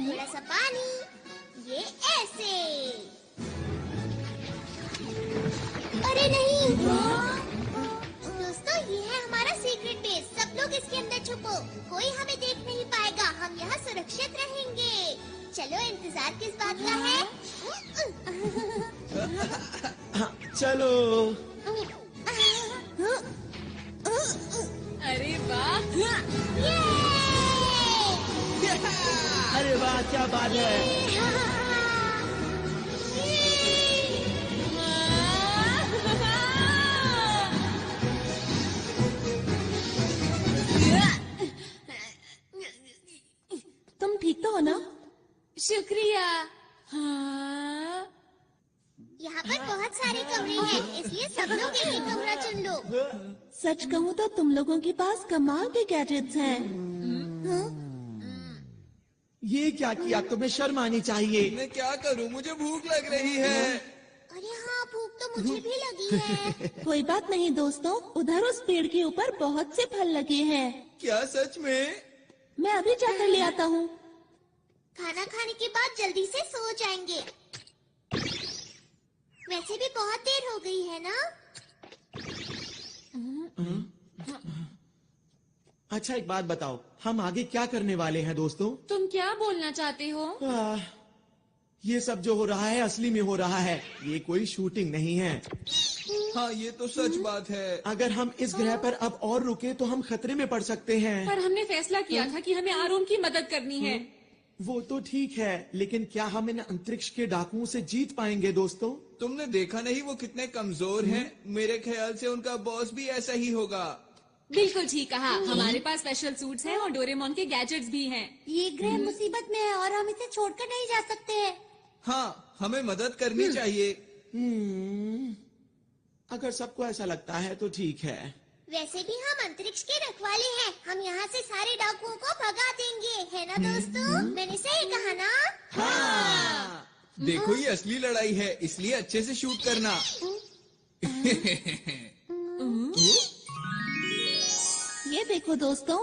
थोड़ा सा पानी। ये ऐसे। अरे अरे नहीं। दोस्तों, ये है हमारा सीक्रेट बेस। सब लोग इसके अंदर छुपो, कोई हमें देख नहीं पाएगा। हम यहाँ सुरक्षित रहेंगे। चलो, इंतजार किस बात का है? हाँ, चलो। अरे वाह! अरे वाह, क्या बात है। तुम ठीक तो हो ना? शुक्रिया। हाँ। यहाँ पर बहुत सारे कमरे हैं, इसलिए सब लोग एक ही कमरा चुन लो। सच कहूँ तो तुम लोगों के पास कमाल के गैजेट्स हैं। ये क्या किया? तुम्हें शर्म आनी चाहिए। मैं क्या करूं? मुझे भूख लग रही है। अरे हाँ, भूख तो मुझे भी लगी है। कोई बात नहीं दोस्तों, उधर उस पेड़ के ऊपर बहुत से फल लगे हैं। क्या सच में? मैं अभी जाकर ले आता हूँ। खाना खाने के बाद जल्दी से सो जाएंगे। वैसे भी बहुत देर हो गई है ना? अच्छा, एक बात बताओ, हम आगे क्या करने वाले हैं दोस्तों? तुम क्या बोलना चाहते हो? ये सब जो हो रहा है असली में हो रहा है, ये कोई शूटिंग नहीं है। हाँ, ये तो सच बात है। अगर हम इस ग्रह पर अब और रुके तो हम खतरे में पड़ सकते हैं। पर हमने फैसला किया था कि हमें आरोन की मदद करनी है। वो तो ठीक है, लेकिन क्या हम इन अंतरिक्ष के डाकुओं से जीत पाएंगे दोस्तों? तुमने देखा नहीं वो कितने कमजोर हैं? मेरे ख्याल से उनका बॉस भी ऐसा ही होगा। बिल्कुल ठीक कहा। हमारे पास स्पेशल सूट्स हैं और डोरेमोन के गैजेट्स भी हैं। ये ग्रह मुसीबत में है और हम इसे छोड़कर नहीं जा सकते हैं। हाँ, हमें मदद करनी चाहिए। अगर सबको ऐसा लगता है तो ठीक है। वैसे भी हम अंतरिक्ष के रखवाले हैं। हम यहाँ से सारे डाकुओं को भगा देंगे, है ना दोस्तों? मैंने सही कहा ना? हाँ। देखो, ये असली लड़ाई है, इसलिए अच्छे से शूट करना। ये देखो दोस्तों,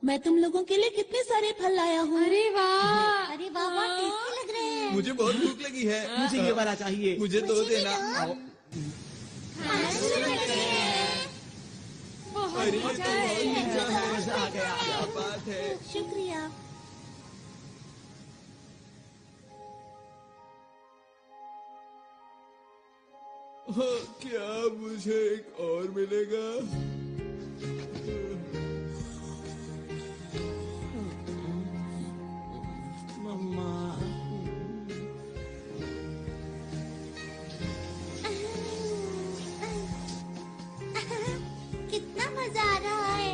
मैं तुम लोगों के लिए कितने सारे फल लाया हूँ। अरे वाह! अरे वाह, बहुत टेस्टी लग रहे हैं। मुझे बहुत भूख लगी है। मुझे ये वाला चाहिए। मुझे दो मुझे भी देना। दो। आओ। खाना शुरू करते हैं। बहुत अरे, ये तो मजा बहुत है। मीठा है। मजा आ गया। क्या बात है। शुक्रिया। हाँ, क्या मुझे एक और मिलेगा? मम्मा। कितना मजा आ रहा है।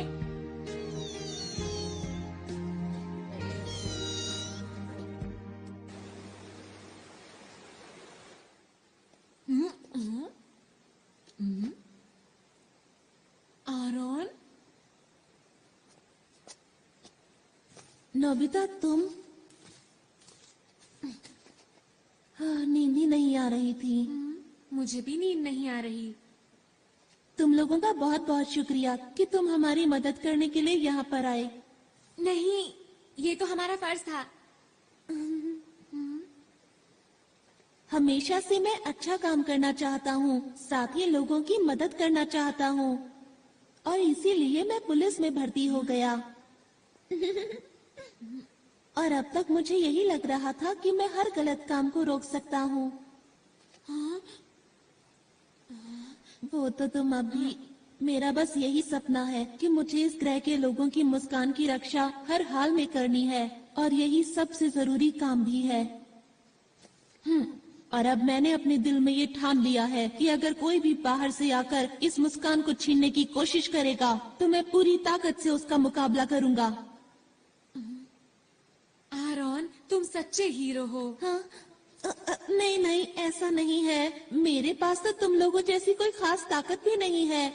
आरोन, नोबिता, तुम? हाँ, नींद ही नहीं आ रही थी। मुझे भी नींद नहीं आ रही। तुम लोगों का बहुत बहुत शुक्रिया कि तुम हमारी मदद करने के लिए यहाँ पर आए। नहीं, ये तो हमारा फर्ज था। हमेशा से मैं अच्छा काम करना चाहता हूँ, साथ ही लोगों की मदद करना चाहता हूँ, और इसीलिए मैं पुलिस में भर्ती हो गया। और अब तक मुझे यही लग रहा था कि मैं हर गलत काम को रोक सकता हूँ। वो तो तुम अभी। मेरा बस यही सपना है कि मुझे इस ग्रह के लोगों की मुस्कान की रक्षा हर हाल में करनी है, और यही सबसे जरूरी काम भी है। और अब मैंने अपने दिल में ये ठान लिया है कि अगर कोई भी बाहर से आकर इस मुस्कान को छीनने की कोशिश करेगा तो मैं पूरी ताकत से उसका मुकाबला करूंगा। आरोन, तुम सच्चे हीरो हो। हाँ? नहीं नहीं, ऐसा नहीं है। मेरे पास तो तुम लोगों जैसी कोई खास ताकत भी नहीं है।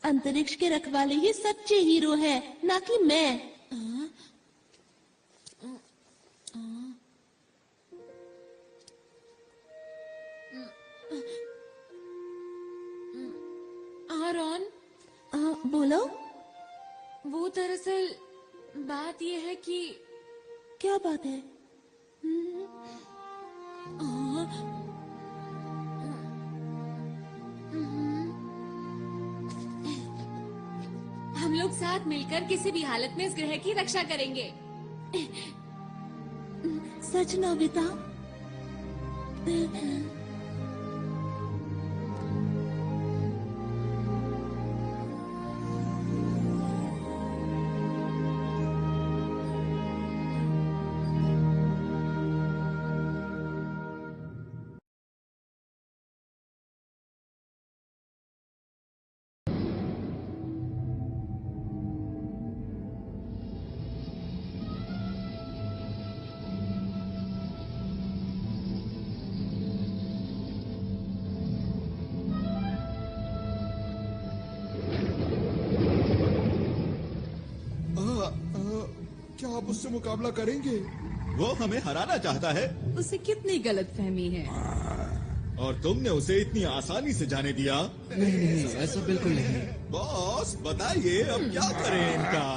अंतरिक्ष के रखवाले ही सच्चे हीरो है, ना कि मैं। आरोन, बोलो। वो दरअसल बात ये है कि क्या बात है? साथ मिलकर किसी भी हालत में इस ग्रह की रक्षा करेंगे। सच नोबिता? क्या आप उससे मुकाबला करेंगे? वो हमें हराना चाहता है उसे कितनी गलतफहमी है। और तुमने उसे इतनी आसानी से जाने दिया। नहीं, ऐसा बिल्कुल नहीं। बॉस बताइए अब क्या करें इनका।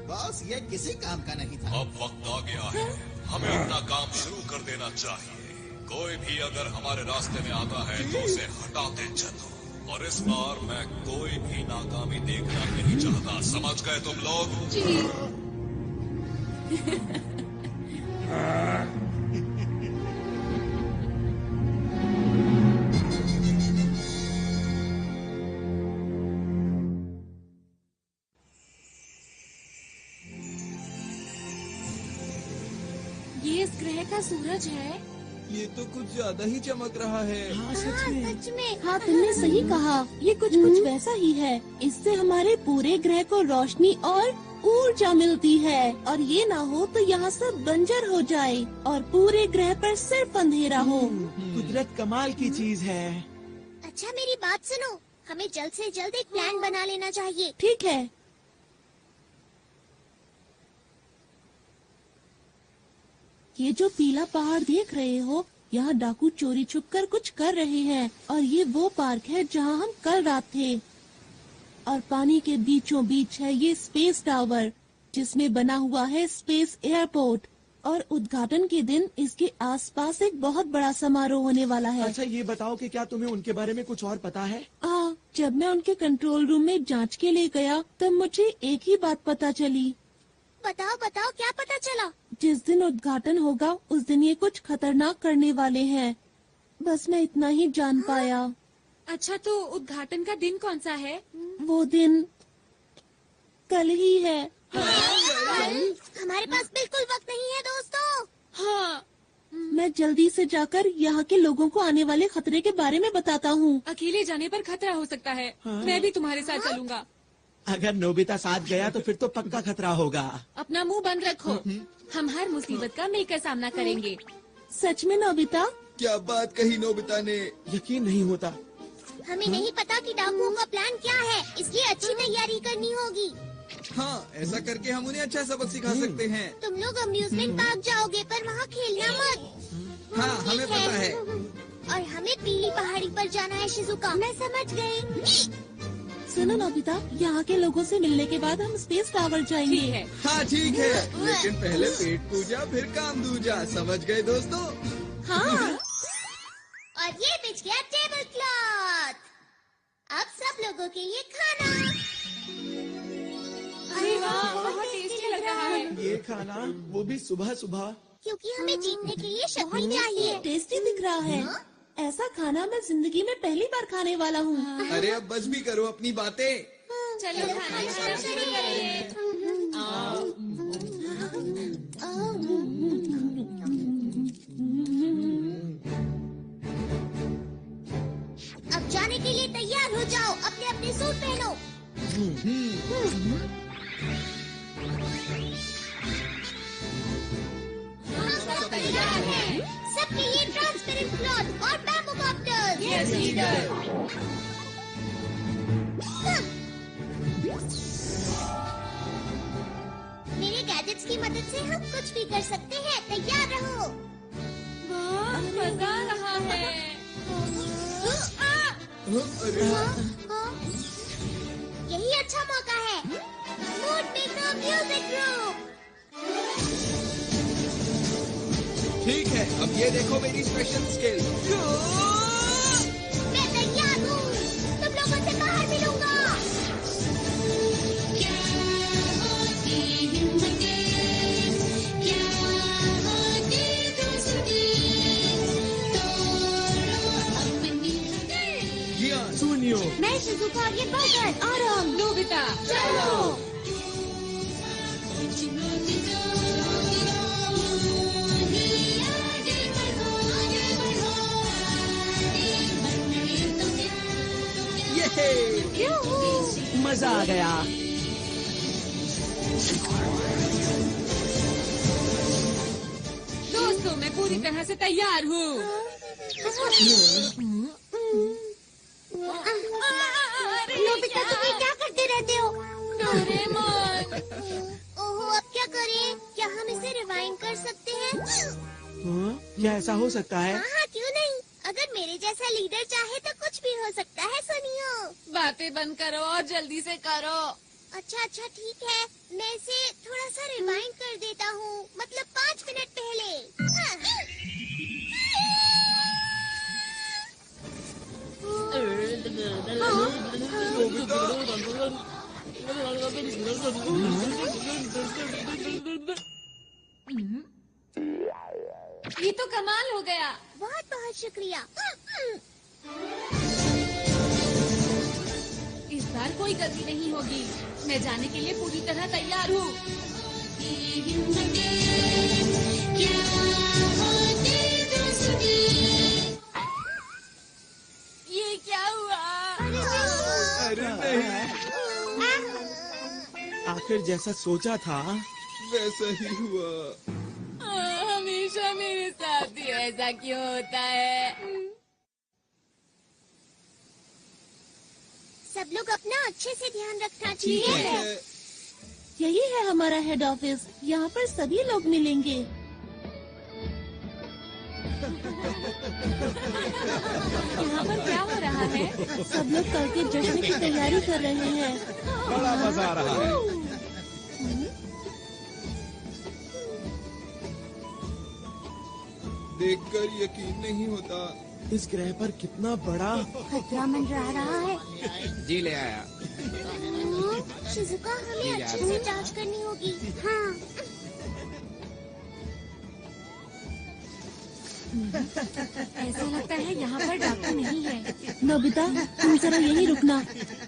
बॉस ये किसी काम का नहीं था। अब वक्त आ गया है, हमें अपना काम शुरू कर देना चाहिए। कोई भी अगर हमारे रास्ते में आता है तो उसे हटाते चलो। और इस बार मैं कोई भी नाकामी देखना नहीं चाहता, समझ गए तुम लोग? जी। ये इस ग्रह का सूरज है। ये तो कुछ ज्यादा ही चमक रहा है। हाँ, सच में। हाँ, तुमने सही कहा। ये कुछ वैसा ही है। इससे हमारे पूरे ग्रह को रोशनी और ऊर्जा मिलती है। और ये ना हो तो यहाँ सब बंजर हो जाए और पूरे ग्रह पर सिर्फ अंधेरा हो। कुदरत कमाल की चीज है। अच्छा मेरी बात सुनो, हमें जल्द से जल्द एक प्लान बना लेना चाहिए। ठीक है। ये जो पीला पहाड़ देख रहे हो, यहाँ डाकू चोरी छुपकर कुछ कर रहे हैं। और ये वो पार्क है जहाँ हम कल रात थे। और पानी के बीचों बीच है ये स्पेस टावर, जिसमें बना हुआ है स्पेस एयरपोर्ट। और उद्घाटन के दिन इसके आसपास एक बहुत बड़ा समारोह होने वाला है। अच्छा ये बताओ कि क्या तुम्हें उनके बारे में कुछ और पता है? जब मैं उनके कंट्रोल रूम में जांच के लिए गया तब मुझे एक ही बात पता चली। बताओ बताओ, क्या पता चला? जिस दिन उद्घाटन होगा उस दिन ये कुछ खतरनाक करने वाले हैं। बस मैं इतना ही जान पाया। अच्छा तो उद्घाटन का दिन कौन सा है? वो दिन कल ही है। हमारे पास बिल्कुल वक्त नहीं है दोस्तों। हाँ। मैं जल्दी से जाकर यहाँ के लोगों को आने वाले खतरे के बारे में बताता हूँ। अकेले जाने पर खतरा हो सकता है। मैं भी तुम्हारे साथ चलूंगा। अगर नोबिता साथ गया तो फिर तो पक्का खतरा होगा। अपना मुंह बंद रखो। हम हर मुसीबत का मिलकर सामना करेंगे। सच में नोबिता? क्या बात कही नोबिता ने। यकीन नहीं होता। हमें नहीं पता कि डाकुओं का प्लान क्या है, इसलिए अच्छी तैयारी करनी होगी। हाँ, ऐसा करके हम उन्हें अच्छा सबक सिखा सकते हैं। तुम लोग अम्यूजमेंट पार्क जाओगे पर वहाँ खेलना मत। हाँ, हमें पता है। और हमें पीली पहाड़ी पर जाना है शिजुका। मैं समझ गई। सुनो नोबिता, यहाँ के लोगों से मिलने के बाद हम स्पेस टावर जाएंगे। ठीक है। हाँ ठीक है, लेकिन पहले पेट पूजा फिर काम दूजा, समझ गए दोस्तों? हाँ। और ये बिछ गया टेबल क्लॉथ। अब सब लोगों के लिए खाना। अरे वाह, बहुत टेस्टी लग रहा है। ये खाना, वो भी सुबह सुबह। क्योंकि हमें जीतने के लिए शक्ति चाहिए। टेस्टी दिख रहा है। ऐसा खाना मैं जिंदगी में पहली बार खाने वाला हूँ। अरे अब बस भी करो अपनी बातें। चलो खाना शुरू करिए। अब जाने के लिए तैयार हो जाओ, अपने अपने सूट पहनो। सब तैयार है। सबके लिए ट्रांसपेरेंट क्लॉथ और बैम्बू कॉप्टर्स। Yes leader. मेरे गैजेट्स की मदद से हम कुछ भी कर सकते हैं, तैयार रहो। वाह, मजा आ रहा है। अरे यही अच्छा मौका है। मोटेको म्यूजिक ग्रुप। ठीक है, अब ये देखो मेरी स्पेशल स्किल। मैं तैयार हूँ, तुम लोगों से बाहर मिलूंगा। सुनियो, मैं शिजुका, ये बजट आराम। नोबिता चलो। मजा आ गया। दोस्तों, मैं पूरी तरह से तैयार हूँ। नोबिता, तुम ये क्या करते रहते हो? डोरेमोन। ओहो, अब क्या करें? क्या हम इसे रिवाइंड कर सकते हैं? हाँ? क्या ऐसा हो सकता है? हाँ, क्यों नहीं? अगर मेरे जैसा लीडर चाहे तो कुछ भी हो सकता है। सुनियो। बातें बंद करो और जल्दी से करो। अच्छा अच्छा, ठीक है। मैं इसे थोड़ा सा रिवाइंड कर देता हूँ, मतलब 5 मिनट पहले। ये तो कमाल हो गया। बहुत बहुत शुक्रिया। इस बार कोई गलती नहीं होगी। मैं जाने के लिए पूरी तरह तैयार हूँ। ये क्या हुआ? अरे नहीं, आखिर जैसा सोचा था वैसा ही हुआ। हमेशा मेरे साथ ही ऐसा क्यों होता है? सब लोग अपना अच्छे से ध्यान रखना ठीक चाहिए। है। यही है हमारा हेड ऑफिस। यहाँ पर सभी लोग मिलेंगे। यहाँ पर क्या हो रहा है? सब लोग कल के जश्न की तैयारी कर रहे हैं। बड़ा मजा आ रहा है। देखकर यकीन नहीं होता। इस ग्रह पर कितना बड़ा खतरा मंडरा रहा है। जी ले आया। शिजुका, हमें अच्छे से जांच करनी होगी। हाँ। ऐसा लगता है यहाँ पर डॉक्टर नहीं है। नोबिता, तुम जरा यहीं रुकना।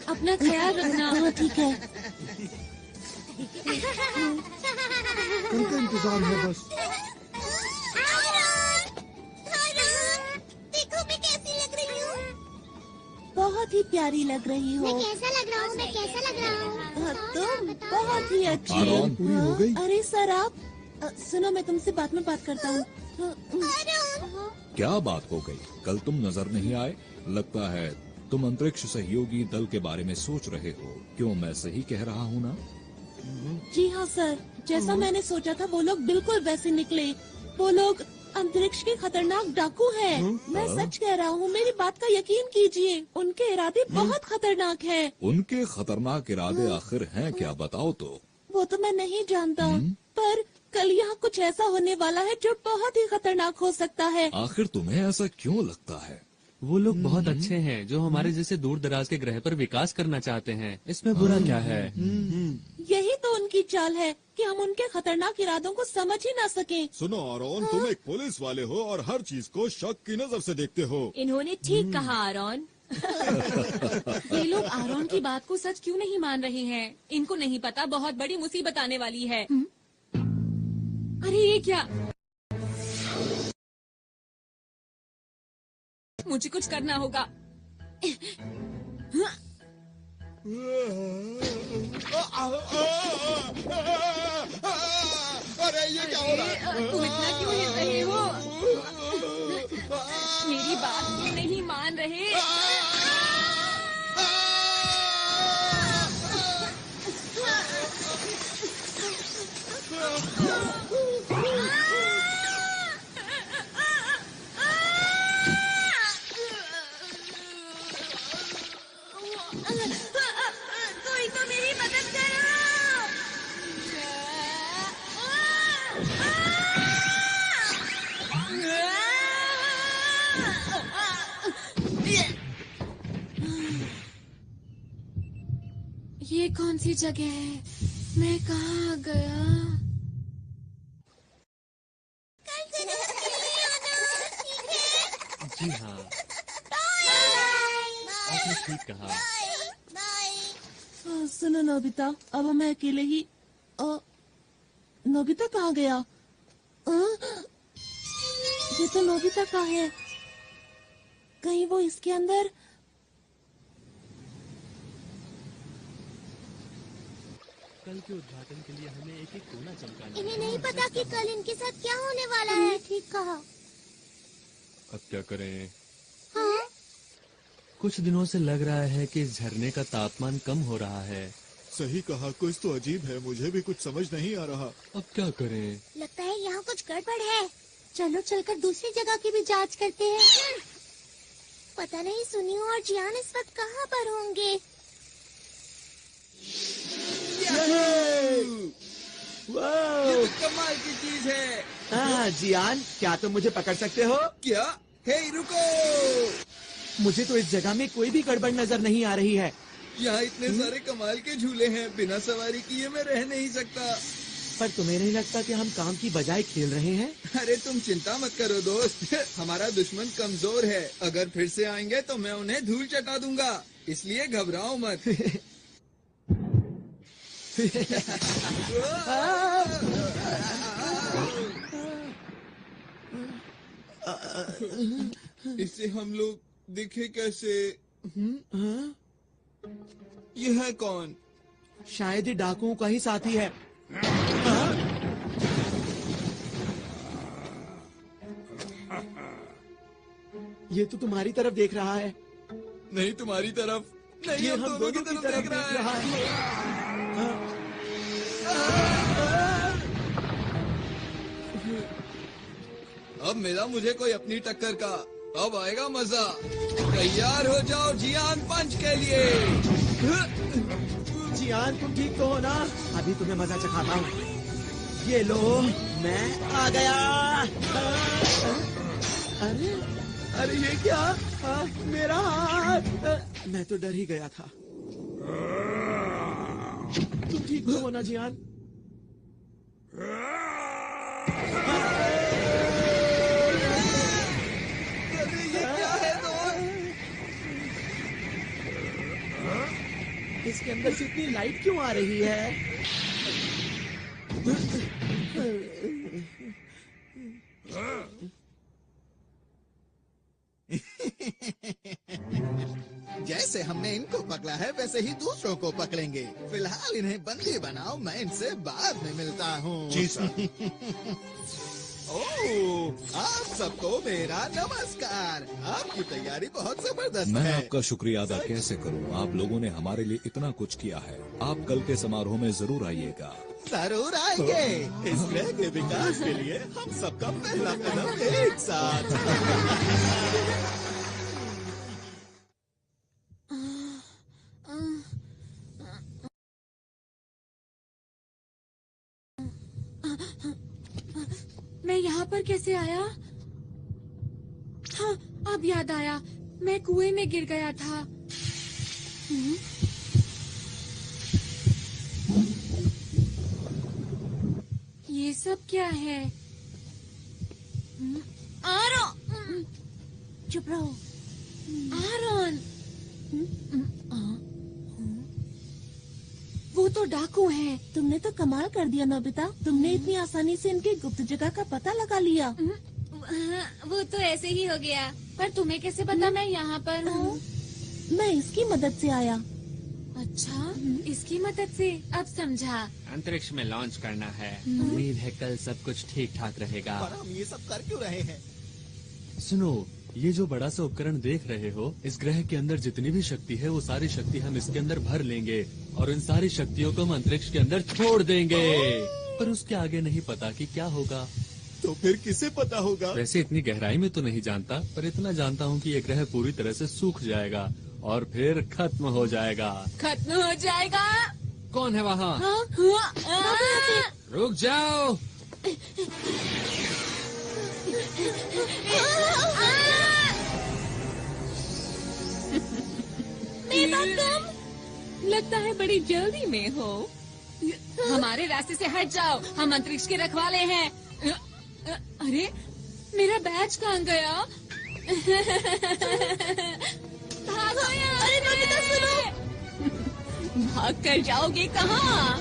अपना ख्याल रखना। हाँ, ठीक है। उनका इंतजार है बस। देखो मैं कैसी लग रही हूँ। बहुत ही प्यारी लग रही हो। मैं कैसा लग रहा हूँ? मैं कैसा लग रहा हूँ? हाँ, तुम बहुत ही अच्छी आरोन, हो। पूरी हो गई? अरे सर, आप सुनो, मैं तुमसे बाद में बात करता हूँ। क्या बात हो गई? कल तुम नजर नहीं आए। लगता है तुम अंतरिक्ष सहयोगी दल के बारे में सोच रहे हो। क्यों, मैं सही कह रहा हूँ ना? जी हाँ सर, जैसा मैंने सोचा था वो लोग बिल्कुल वैसे निकले। वो लोग अंतरिक्ष के खतरनाक डाकू हैं। मैं सच कह रहा हूँ, मेरी बात का यकीन कीजिए। उनके इरादे बहुत खतरनाक हैं। उनके खतरनाक इरादे आखिर हैं क्या, बताओ तो। वो तो मैं नहीं जानता, पर कल यहाँ कुछ ऐसा होने वाला है जो बहुत ही खतरनाक हो सकता है। आखिर तुम्हें ऐसा क्यों लगता है? वो लोग बहुत अच्छे हैं जो हमारे जैसे दूर दराज के ग्रह पर विकास करना चाहते हैं। इसमें बुरा क्या है? यही तो उनकी चाल है कि हम उनके खतरनाक इरादों को समझ ही ना सकें। सुनो आरोन, तुम एक पुलिस वाले हो और हर चीज को शक की नजर से देखते हो। इन्होंने ठीक कहा आरोन। ये लोग आरोन की बात को सच क्यों नहीं मान रहे हैं? इनको नहीं पता बहुत बड़ी मुसीबत आने वाली है। अरे ये क्या? मुझे कुछ करना होगा। अरे ये क्या हो रहा है? तुम इतना क्यों हिल रहे हो? मेरी बात क्यों नहीं मान रहे? कोई तो मेरी मदद करो। कौन सी जगह है? मैं कहाँ आ गया? जी हाँ, आपने ठीक कहा। सुनो नोबिता, अब मैं अकेले ही नोबिता कहाँ गया? ये तो नोबिता का है। कहीं वो इसके अंदर? कल के उद्घाटन के लिए हमें एक एक कोना चमकाना। इन्हें नहीं पता कि कल इनके साथ क्या होने वाला है। ठीक कहा। अब क्या करें? हाँ? कुछ दिनों से लग रहा है कि इस झरने का तापमान कम हो रहा है। सही कहा, कुछ तो अजीब है, मुझे भी कुछ समझ नहीं आ रहा। अब क्या करें? लगता है यहाँ कुछ गड़बड़ है। चलो चलकर दूसरी जगह की भी जांच करते हैं। पता नहीं सुनी और जियान इस वक्त कहाँ पर होंगे। ये तो कमाल की चीज है। हाँ जियान, क्या तुम मुझे पकड़ सकते हो? क्या? हे रुको! मुझे तो इस जगह में कोई भी गड़बड़ नजर नहीं आ रही है। यहाँ इतने सारे कमाल के झूले हैं, बिना सवारी किए मैं रह नहीं सकता। पर तुम्हें नहीं लगता कि हम काम की बजाय खेल रहे हैं? अरे तुम चिंता मत करो दोस्त, हमारा दुश्मन कमजोर है। अगर फिर से आएंगे तो मैं उन्हें धूल चटा दूंगा, इसलिए घबराओ मत। इससे हम लोग दिखे कैसे? यह है कौन? शायद ही डाकुओं का ही साथी है। ये तो तुम्हारी तरफ देख रहा है। नहीं तुम्हारी तरफ नहीं, ये हम दोनों की तरफ देख रहा है। अब मिला मुझे कोई अपनी टक्कर का, अब आएगा मजा। तैयार हो जाओ जियान पंच के लिए। जियान तुम ठीक तो हो ना? अभी तुम्हें मजा चखाता हूँ। ये लो, मैं आ गया। अरे अरे ये क्या? मेरा हाथ! मैं तो डर ही गया था। तुम ठीक तो हो ना जियान? अरे ये क्या है इसके अंदर से इतनी लाइट क्यों आ रही है? जैसे हमने इनको पकड़ा है वैसे ही दूसरों को पकड़ेंगे। फिलहाल इन्हें बंदी बनाओ, मैं इनसे बाद में मिलता हूँ। जी सर। ओह, आप सबको मेरा नमस्कार। आपकी तैयारी बहुत जबरदस्त मैं है। आपका शुक्रिया अदा कैसे करूं? आप लोगों ने हमारे लिए इतना कुछ किया है। आप कल के समारोह में जरूर आइएगा। जरूर आएंगे। इस ग्रह के विकास के लिए हम सबका पहला कदम एक साथ। मैं यहाँ पर कैसे आया? हाँ, अब याद आया, मैं कुएं में गिर गया था। ये सब क्या है? आरोन! चुप रहो। आरोन! वो तो डाकू हैं। तुमने तो कमाल कर दिया नोबिता। तुमने इतनी आसानी से इनकी गुप्त जगह का पता लगा लिया। वो तो ऐसे ही हो गया। पर तुम्हें कैसे पता मैं यहाँ पर हूँ? मैं इसकी मदद से आया। अच्छा, इसकी मदद से? अब समझा। अंतरिक्ष में लॉन्च करना है। उम्मीद है कल सब कुछ ठीक ठाक रहेगा। पर हम ये सब कर क्यों रहे हैं? सुनो, ये जो बड़ा सा उपकरण देख रहे हो, इस ग्रह के अंदर जितनी भी शक्ति है वो सारी शक्ति हम इसके अंदर भर लेंगे और इन सारी शक्तियों को हम अंतरिक्ष के अंदर छोड़ देंगे। पर उसके आगे नहीं पता कि क्या होगा। तो फिर किसे पता होगा? वैसे इतनी गहराई में तो नहीं जानता, पर इतना जानता हूँ कि ये ग्रह पूरी तरह से सूख जाएगा और फिर खत्म हो जाएगा। खत्म हो जाएगा? कौन है वहाँ? रुक जाओ। मेरा तुम लगता है बड़ी जल्दी में हो। हमारे रास्ते से हट जाओ, हम अंतरिक्ष के रखवाले हैं। अरे मेरा बैज कहाँ गया? भागो यहाँ! अरे नोबिता सुनो! भाग कर जाओगे कहाँ?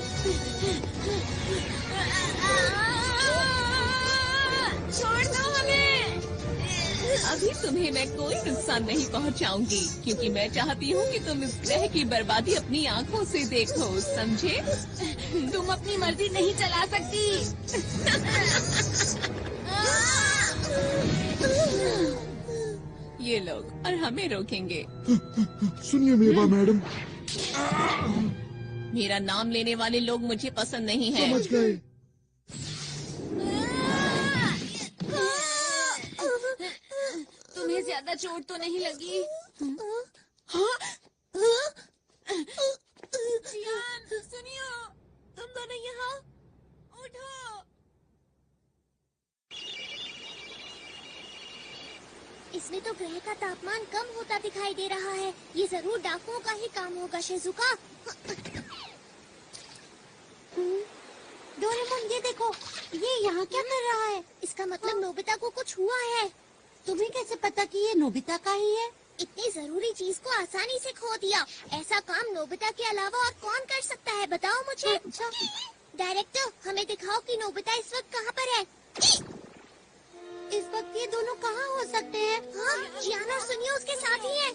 छोड़ दो हमें! अभी तुम्हें मैं कोई नुकसान नहीं पहुंचाऊंगी, क्योंकि मैं चाहती हूँ कि तुम इस ग्रह की बर्बादी अपनी आंखों से देखो, समझे? तुम अपनी मर्जी नहीं चला सकती। ये लोग और हमें रोकेंगे। सुनिए मेवा मैडम। मेरा नाम लेने वाले लोग मुझे पसंद नहीं है। समझ गए। तुम्हें ज्यादा चोट तो नहीं लगी? जियान, सुनियो, तुम दोनों यहाँ उठो। इसमें तो ग्रह का तापमान कम होता दिखाई दे रहा है। ये जरूर डाकुओं का ही काम होगा, शिजुका। डोरेमोन, ये देखो, ये यहाँ क्या कर रहा है? इसका मतलब नोबिता को कुछ हुआ है। तुम्हें कैसे पता कि ये नोबिता का ही है? इतनी जरूरी चीज को आसानी से खो दिया। ऐसा काम नोबिता के अलावा और कौन कर सकता है, बताओ मुझे। डायरेक्टर, हमें दिखाओ कि नोबिता इस वक्त कहाँ पर है। इस वक्त ये दोनों कहाँ हो सकते हैं? हाँ, जियान और सुनियो उसके साथ ही हैं।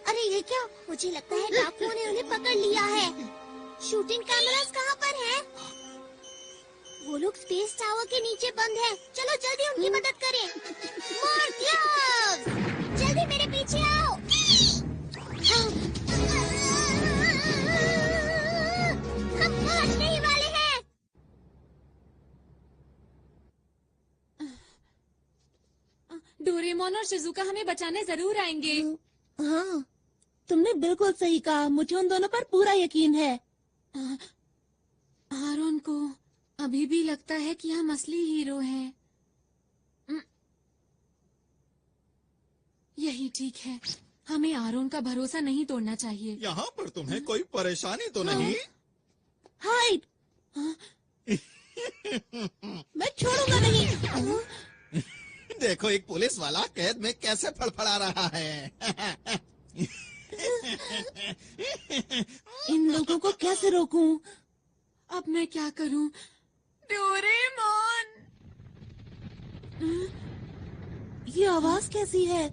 अरे ये क्या? मुझे लगता है डाकुओं ने उन्हें पकड़ लिया है। शूटिंग कैमरास कहाँ पर हैं? वो लोग स्पेस टावर के नीचे बंद हैं। चलो जल्दी उनकी मदद करें। मोर्टियस, जल्दी मेरे पीछे आओ। हम पहुंचने ही वाले हैं। डोरेमोन और शिजुका हमें बचाने जरूर आएंगे। हाँ, तुमने बिल्कुल सही कहा। मुझे उन दोनों पर पूरा यकीन है। आरोन को अभी भी लगता है कि हम असली हीरो हैं। यही ठीक है। हमें आरोन का भरोसा नहीं तोड़ना चाहिए। यहाँ पर तुम्हें कोई परेशानी तो नहीं? हाइड, मैं छोड़ूंगा नहीं। देखो, एक पुलिस वाला कैद में कैसे फड़फड़ा रहा है। इन लोगों को कैसे रोकूं? अब मैं क्या करूं? डोरेमोन! ये आवाज कैसी है?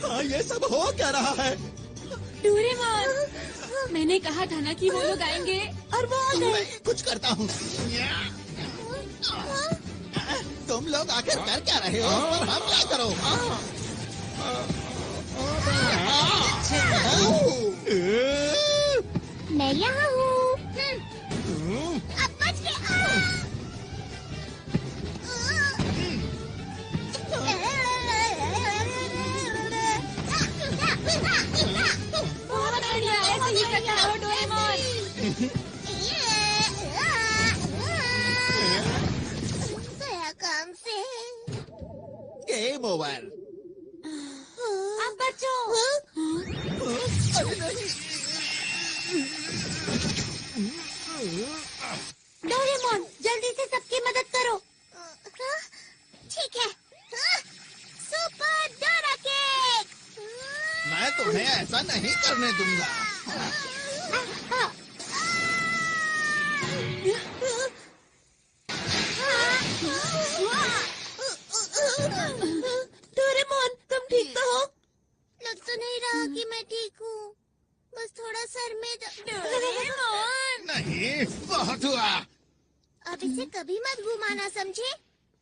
हाँ, ये सब हो क्या रहा है? डोरेमोन, मैंने कहा था ना कि वो लोग आएंगे। और वो आ गए। मैं कुछ करता हूँ। तुम लोग आखिर कर क्या रहे हो? पर हमला करो। मैं यहाँ हूँ। अब बच के बहुत बढ़िया, ऐसे ही करता रहो डोरेमोन। काम से गेम ओवर। अब बचो। डोरेमोन, जल्दी से सबकी मदद करो। ठीक है। Super Dora cake. मैं तुम्हें ऐसा नहीं करने दूंगा। डोरेमोन, तुम ठीक तो हो? लग तो नहीं रहा कि मैं ठीक हूँ। बस थोड़ा सर में डोरेमोन! नहीं, बहुत हुआ। अब इसे कभी मत घुमाना, समझे?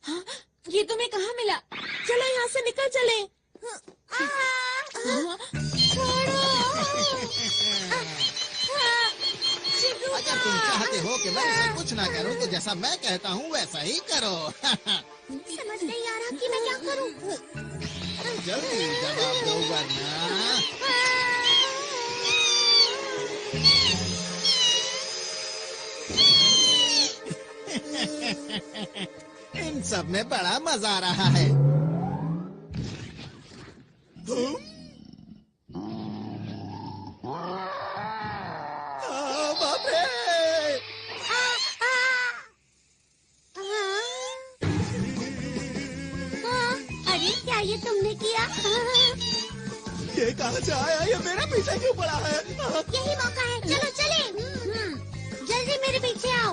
हाँ, ये तुम्हें कहाँ मिला? चलो यहाँ से निकल चले। अगर तुम चाहते हो कि मैं इसे कुछ ना करूं, तो जैसा मैं कहता हूँ वैसा ही करो। समझ नहीं आ रहा कि मैं क्या करूँ। जल्दी जवाब दो वरना। इन सब में बड़ा मजा आ रहा है। बाप रे! अरे क्या ये तुमने किया? ये कहाँ से आया? ये मेरा पीछे क्यों पड़ा है? यही मौका है, चलो चले। जल्दी मेरे पीछे आओ।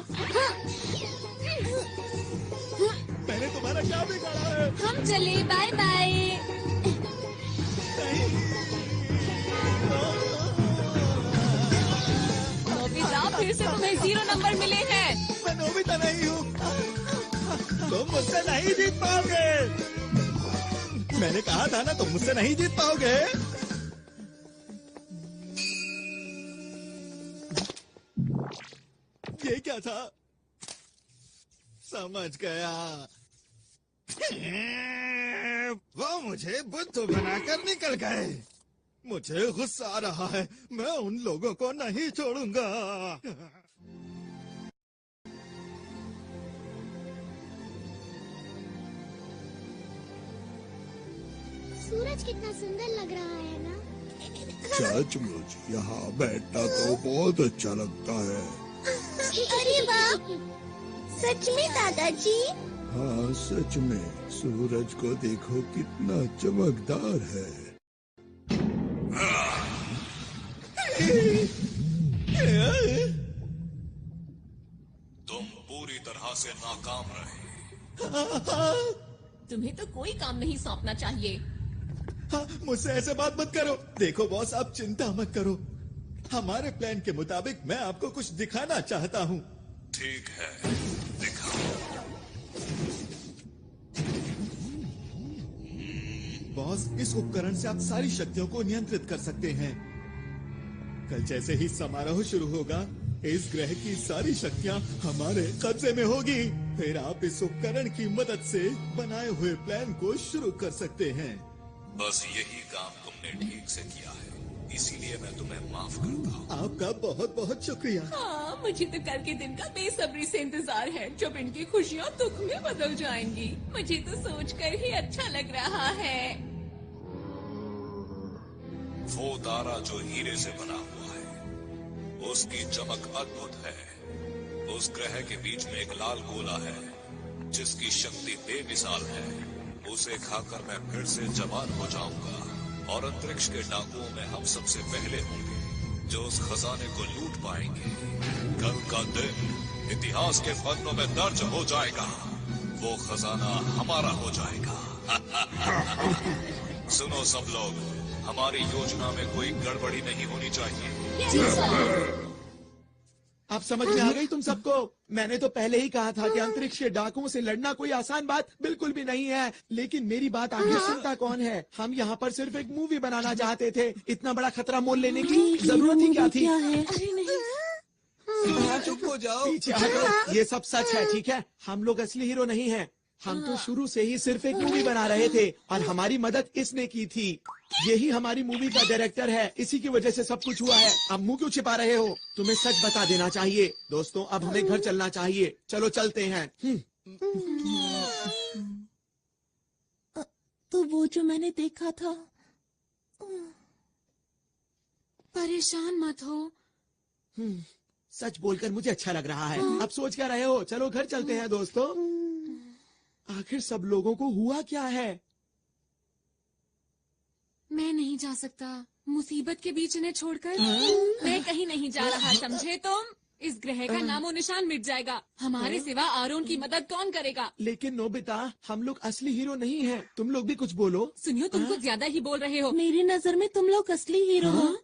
मैंने तुम्हारा क्या बिगाड़ा है? हम चले, बाय बाय। नोबिता, फिर से तुम्हें 0 नंबर मिले हैं। मैं नोबिता नहीं हूँ। तुम मुझसे नहीं जीत पाओगे। मैंने कहा था ना, तुम मुझसे नहीं जीत पाओगे। ये क्या था? समझ गया। वो मुझे बुद्धू बनाकर निकल गए। मुझे गुस्सा आ रहा है। मैं उन लोगों को नहीं छोड़ूंगा। सूरज कितना सुंदर लग रहा है ना? सचमुच यहाँ बैठना तो बहुत अच्छा लगता है। अरे वाह! सच में दादाजी? हाँ सच में, सूरज को देखो कितना चमकदार है। तुम पूरी तरह से नाकाम रहे। तुम्हें तो कोई काम नहीं सौंपना चाहिए। हाँ, मुझसे ऐसे बात मत करो। देखो बॉस, आप चिंता मत करो। हमारे प्लान के मुताबिक मैं आपको कुछ दिखाना चाहता हूँ। ठीक है, दिखाओ। बॉस, इस उपकरण से आप सारी शक्तियों को नियंत्रित कर सकते हैं। कल जैसे ही समारोह शुरू होगा, इस ग्रह की सारी शक्तियाँ हमारे कब्जे में होगी। फिर आप इस उपकरण की मदद से बनाए हुए प्लान को शुरू कर सकते हैं। बस यही काम तुमने ठीक से किया है, इसीलिए मैं तुम्हें माफ करता हूँ। आपका बहुत बहुत शुक्रिया। हाँ, मुझे तो कल के दिन का बेसब्री से इंतजार है, जब इनकी खुशियाँ दुख में बदल जाएंगी। मुझे तो सोचकर ही अच्छा लग रहा है। वो तारा जो हीरे से बना हुआ है, उसकी चमक अद्भुत है। उस ग्रह के बीच में एक लाल गोला है, जिसकी शक्ति बेमिसाल है। उसे खाकर मैं फिर से जवान हो जाऊंगा और अंतरिक्ष के डाकुओं में हम सबसे पहले होंगे जो उस खजाने को लूट पाएंगे। कल का दिन इतिहास के पन्नों में दर्ज हो जाएगा। वो खजाना हमारा हो जाएगा। सुनो सब लोग, हमारी योजना में कोई गड़बड़ी नहीं होनी चाहिए। अब समझ में आ गई तुम सबको? मैंने तो पहले ही कहा था कि अंतरिक्ष के डाकुओं से लड़ना कोई आसान बात बिल्कुल भी नहीं है। लेकिन मेरी बात आगे सुनता कौन है? हम यहाँ पर सिर्फ एक मूवी बनाना चाहते थे। इतना बड़ा खतरा मोल लेने की जरूरत ही क्या थी? अरे नहीं, चुप हो जाओ। पीछे हटो। ये सब सच है, ठीक है? हम लोग असली हीरो नहीं हैं। हम तो शुरू से ही सिर्फ एक मूवी बना रहे थे और हमारी मदद इसने की थी। यही हमारी मूवी का डायरेक्टर है, इसी की वजह से सब कुछ हुआ है। अब मुंह क्यों छिपा रहे हो? तुम्हें सच बता देना चाहिए। दोस्तों, अब हमें घर चलना चाहिए। चलो चलते हैं। तो वो जो मैंने देखा था। परेशान मत हो। सच बोलकर मुझे अच्छा लग रहा है। अब सोच क्या रहे हो? चलो घर चलते हैं दोस्तों। आखिर सब लोगों को हुआ क्या है? मैं नहीं जा सकता, मुसीबत के बीच इन्हें छोड़कर। मैं कहीं नहीं जा रहा, समझे तुम? इस ग्रह का नामो निशान मिट जाएगा। हमारे सिवा आरोन की मदद कौन करेगा? लेकिन नोबिता, हम लोग असली हीरो नहीं हैं। तुम लोग भी कुछ बोलो। सुनियो, तुम कुछ ज्यादा ही बोल रहे हो। मेरी नजर में तुम लोग असली हीरो हो।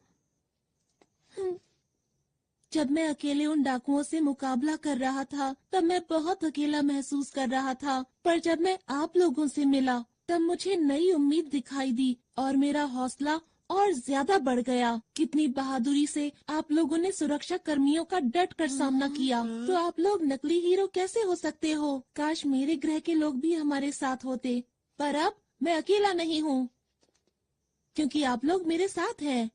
जब मैं अकेले उन डाकुओं से मुकाबला कर रहा था, तब मैं बहुत अकेला महसूस कर रहा था। पर जब मैं आप लोगों से मिला, तब मुझे नई उम्मीद दिखाई दी और मेरा हौसला और ज्यादा बढ़ गया। कितनी बहादुरी से आप लोगों ने सुरक्षा कर्मियों का डट कर सामना किया। तो आप लोग नकली हीरो कैसे हो सकते हो? काश मेरे ग्रह के लोग भी हमारे साथ होते। पर अब मैं अकेला नहीं हूँ, क्योंकि आप लोग मेरे साथ हैं।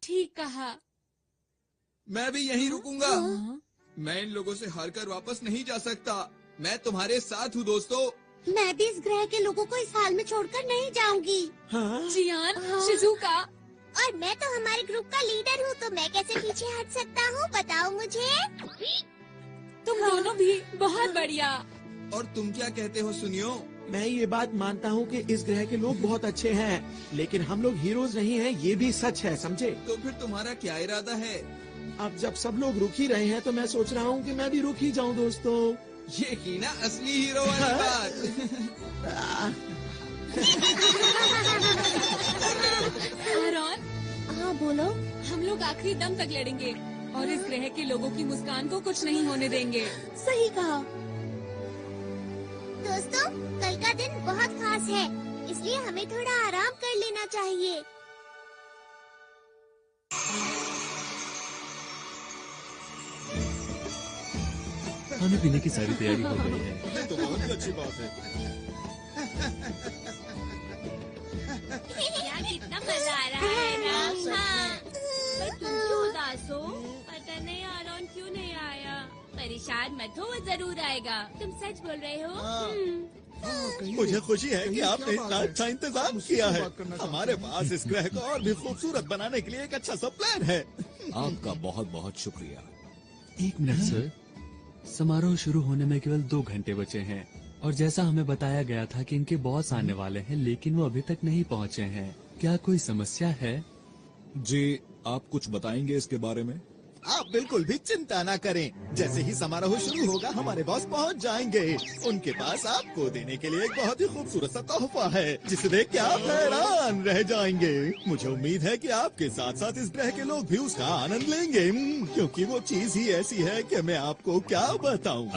ठीक कहा। मैं भी यहीं रुकूंगा। मैं इन लोगों से हारकर वापस नहीं जा सकता। मैं तुम्हारे साथ हूँ दोस्तों। मैं भी इस ग्रह के लोगों को इस हाल में छोड़कर नहीं जाऊंगी। जियान, शिजुका, और मैं तो हमारे ग्रुप का लीडर हूँ, तो मैं कैसे पीछे हट सकता हूँ, बताओ मुझे। तुम दोनों भी बहुत बढ़िया। और तुम क्या कहते हो सुनियो? मैं ये बात मानता हूँ कि इस ग्रह के लोग बहुत अच्छे हैं, लेकिन हम लोग हीरोज नहीं हैं, ये भी सच है, समझे? तो फिर तुम्हारा क्या इरादा है? अब जब सब लोग रुक ही रहे हैं तो मैं सोच रहा हूँ कि मैं भी रुक ही जाऊँ दोस्तों। ये की ना असली हीरो वाली बात। आरॉन, हाँ बोलो। हम लोग आखिरी दम तक लड़ेंगे और इस ग्रह के लोगों की मुस्कान को कुछ नहीं होने देंगे। सही कहा। दोस्तों, कल का दिन बहुत खास है, इसलिए हमें थोड़ा आराम कर लेना चाहिए। खाने पीने की सारी तैयारी हो गई है। ये तो बहुत ही अच्छी बात है। यार कितना मजा आ रहा है ना। हाँ। पर तुम क्यों उदास हो? पता नहीं आरॉन क्यों नहीं आया। परेशान मत हो, वो जरूर आएगा। तुम सच बोल रहे हो? मुझे खुशी है कि आपने इतना अच्छा इंतजाम किया है। हमारे पास इस ग्रह को और भी खूबसूरत बनाने के लिए एक अच्छा सा प्लान है। आपका बहुत बहुत शुक्रिया। 1 मिनट सर, समारोह शुरू होने में केवल 2 घंटे बचे हैं और जैसा हमें बताया गया था कि इनके बॉस आने वाले हैं, लेकिन वो अभी तक नहीं पहुंचे हैं। क्या कोई समस्या है? जी, आप कुछ बताएंगे इसके बारे में? आप बिल्कुल भी चिंता ना करें। जैसे ही समारोह शुरू होगा हमारे बॉस पहुंच जाएंगे। उनके पास आपको देने के लिए एक बहुत ही खूबसूरत सा तोहफा है, जिसे देख के आप हैरान रह जाएंगे। मुझे उम्मीद है कि आपके साथ साथ इस ग्रह के लोग भी उसका आनंद लेंगे, क्योंकि वो चीज ही ऐसी है कि मैं आपको क्या बताऊं।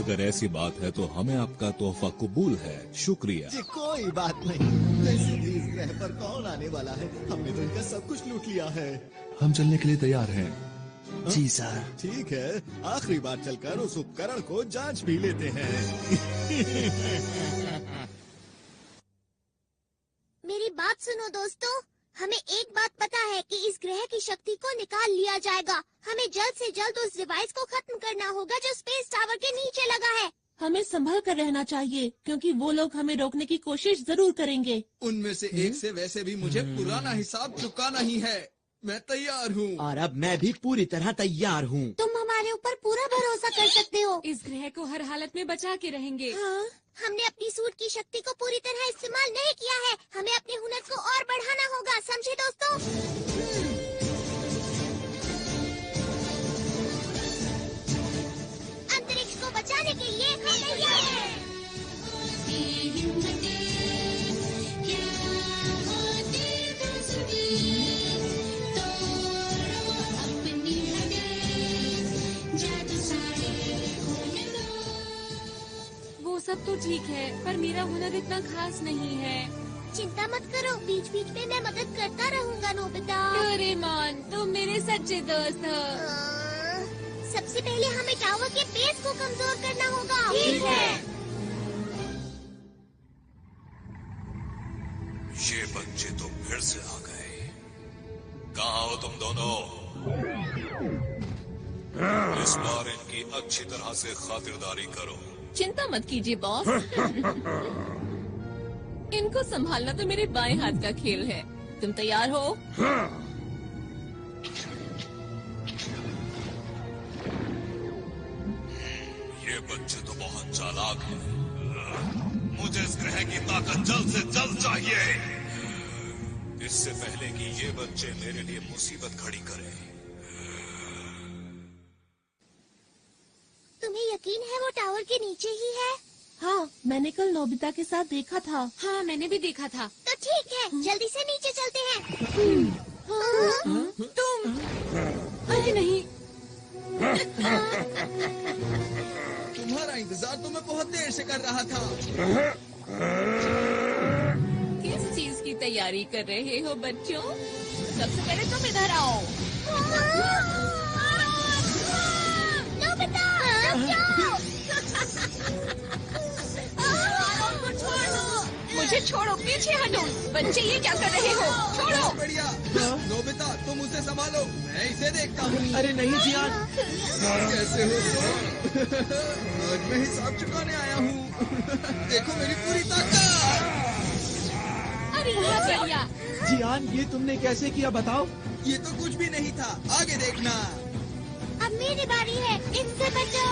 अगर ऐसी बात है तो हमें आपका तोहफा कबूल है। शुक्रिया जी कोई बात नहीं। वैसे भी इस ग्रह पर कौन आने वाला है, हमने तो इनका सब कुछ लूट लिया है। हम चलने के लिए तैयार हैं। जी सर। ठीक है, आखिरी बार चलकर उस उपकरण को जांच भी लेते हैं। मेरी बात सुनो दोस्तों, हमें एक बात पता है कि इस ग्रह की शक्ति को निकाल लिया जाएगा। हमें जल्द से जल्द उस डिवाइस को खत्म करना होगा जो स्पेस टावर के नीचे लगा है। हमें संभल कर रहना चाहिए, क्योंकि वो लोग हमें रोकने की कोशिश जरूर करेंगे। उनमें से एक से वैसे भी मुझे पुराना हिसाब चुकाना ही है। मैं तैयार हूँ। और अब मैं भी पूरी तरह तैयार हूँ। तुम हमारे ऊपर पूरा भरोसा कर सकते हो। इस ग्रह को हर हालत में बचा के रहेंगे। हाँ, हमने अपनी सूट की शक्ति को पूरी तरह इस्तेमाल नहीं किया है। हमें अपने हुनर को और बढ़ाना होगा, समझे दोस्तों? अंतरिक्ष को बचाने के लिए हम तैयार हैं। वो सब तो ठीक है, पर मेरा हुनर इतना खास नहीं है। चिंता मत करो, बीच बीच में मैं मदद करता रहूंगा नोबिता। डोरेमोन, तुम मेरे सच्चे दोस्त हो। सबसे पहले हमें टावर के बेस को कमजोर करना होगा। ठीक है। ये बच्चे तो फिर से आ गए। कहाँ हो तुम दोनों? इस बार इनकी अच्छी तरह से खातिरदारी करो। चिंता मत कीजिए बॉस। इनको संभालना तो मेरे बाएं हाथ का खेल है। तुम तैयार हो? ये बच्चे तो बहुत चालाक हैं। मुझे इस ग्रह की ताकत जल्द से जल्द चाहिए, इससे पहले कि ये बच्चे मेरे लिए मुसीबत खड़ी करें। तुम्हें यकीन है वो टावर के नीचे ही है? हाँ, मैंने कल नोबिता के साथ देखा था। हाँ, मैंने भी देखा था। तो ठीक है, जल्दी से नीचे चलते हैं। तुम? अरे नहीं। तुम्हारा इंतजार तो मैं बहुत देर से कर रहा था। किस चीज की तैयारी कर रहे हो बच्चों? सबसे पहले तुम इधर आओ। नोबिता, रुक जाओ। मुझे छोड़ो, पीछे हटो। बच्चे ये क्या कर रहे हो? छोड़ो। बढ़िया। नोबिता, तुम उसे संभालो, मैं इसे देखता हूँ। अरे नहीं जियान, कैसे हो तुम? आज मैं हिसाब चुकाने आया हूँ। देखो मेरी पूरी ताकत। अरे ये बढ़िया। जियान ये तुमने कैसे किया बताओ? ये तो कुछ भी नहीं था, आगे देखना। अब मेरी बारी है, इनसे बचो।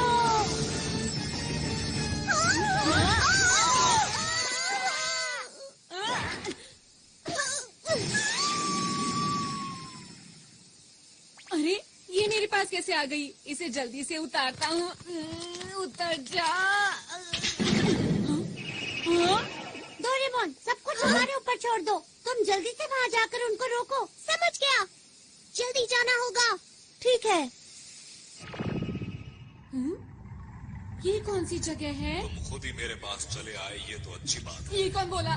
अरे ये मेरे पास कैसे आ गई? इसे जल्दी से उतारता हूँ। उतर जा। डोरेमोन, सब कुछ हमारे ऊपर छोड़ दो। तुम जल्दी से वहाँ जाकर उनको रोको। समझ गया? जल्दी जाना होगा। ठीक है। ये कौन सी जगह है? तुम खुद ही मेरे पास चले आए, ये तो अच्छी बात है। ये कौन बोला?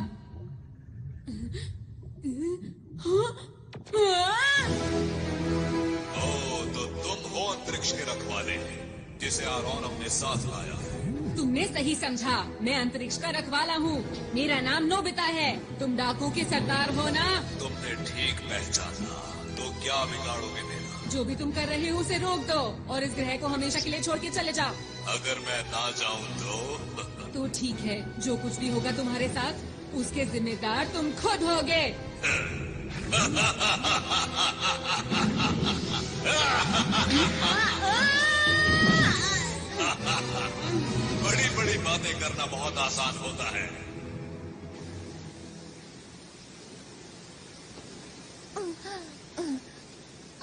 ओ, तो तुम हो अंतरिक्ष के रखवाले, जिसे आरोन अपने साथ लाया है। तुमने सही समझा, मैं अंतरिक्ष का रखवाला हूँ। मेरा नाम नोबिता है। तुम डाकू के सरदार हो ना? तुमने ठीक पहचाना। तो क्या बिगाड़ोगे मेरा? जो भी तुम कर रहे हो उसे रोक दो और इस ग्रह को हमेशा के लिए छोड़ के चले जाओ। अगर मैं ना जाऊँ तो ठीक है, जो कुछ भी होगा तुम्हारे साथ उसके जिम्मेदार तुम खुद होगे। बड़ी बड़ी बातें करना बहुत आसान होता है।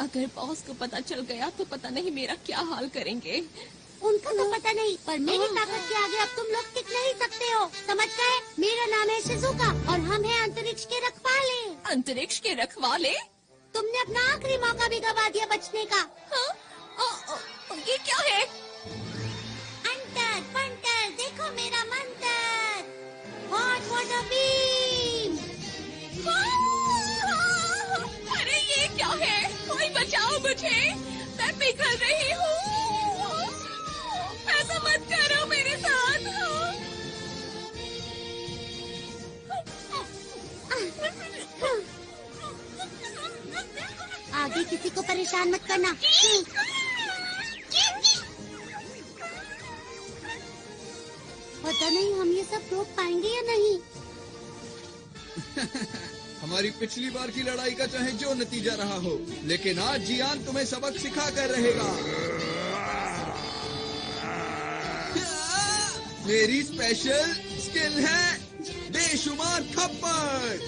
अगर बॉस को पता चल गया तो पता नहीं मेरा क्या हाल करेंगे। उनको तो पता नहीं, पर मेरी ताकत के आगे अब तुम लोग टिक नहीं सकते हो। समझ गए? मेरा नाम है शिजुका और हम हैं अंतरिक्ष के रखवाले। अंतरिक्ष के रखवाले? तुमने अपना आखिरी मौका भी गवा दिया बचने का। ये क्या है? अंतर पंटर, देखो मेरा मंत्र, हॉट वाटर बीम। अरे ये क्या है? कोई बचाओ मुझे, मैं पिघल रही हूँ। ऐसा मत करो मेरे साथ। आगे किसी को परेशान मत करना। पता नहीं हम ये सब रोक पाएंगे या नहीं। हमारी पिछली बार की लड़ाई का चाहे जो नतीजा रहा हो, लेकिन आज जियान तुम्हें सबक सिखा कर रहेगा। मेरी स्पेशल स्किल है बेशुमार थप्पड़।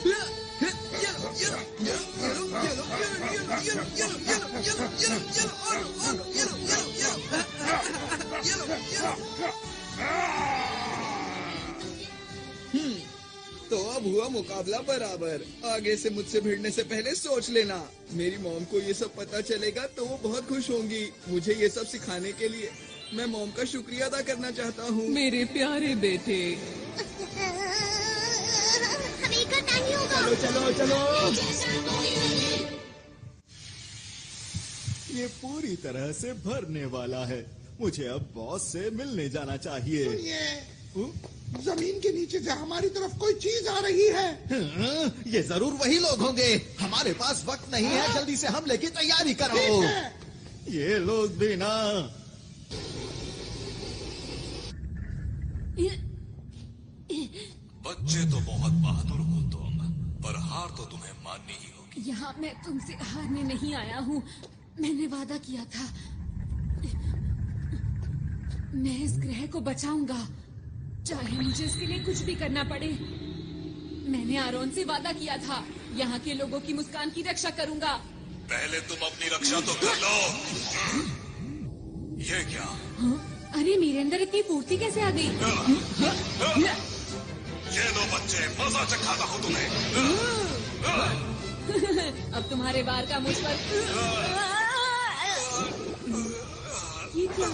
तो अब हुआ मुकाबला बराबर। आगे से मुझसे भिड़ने से पहले सोच लेना। मेरी मॉम को ये सब पता चलेगा तो वो बहुत खुश होंगी। मुझे ये सब सिखाने के लिए मैं मॉम का शुक्रिया अदा करना चाहता हूँ। मेरे प्यारे बेटे, हमें करना ही होगा। चलो चलो चलो। ये पूरी तरह से भरने वाला है। मुझे अब बॉस से मिलने जाना चाहिए। जमीन के नीचे से हमारी तरफ कोई चीज आ रही है। ये जरूर वही लोग होंगे। हमारे पास वक्त नहीं है, जल्दी से हमले की तैयारी करो। ये लोग भी ना। बच्चे तो बहुत बहादुर हो तुम, पर हार तो तुम्हें माननी ही होगी। यहाँ मैं तुमसे हारने नहीं आया हूँ। मैंने वादा किया था, मैं इस ग्रह को बचाऊंगा, चाहे मुझे इसके लिए कुछ भी करना पड़े। मैंने आरोन से वादा किया था, यहाँ के लोगों की मुस्कान की रक्षा करूंगा। पहले तुम अपनी रक्षा तो कर लो। ये क्या? अरे मेरे अंदर इतनी फुर्ती कैसे आ गई? ये लो बच्चे, मजा चखाता हूँ तुम्हें। अब तुम्हारे बार का मुझ पर। ये क्या?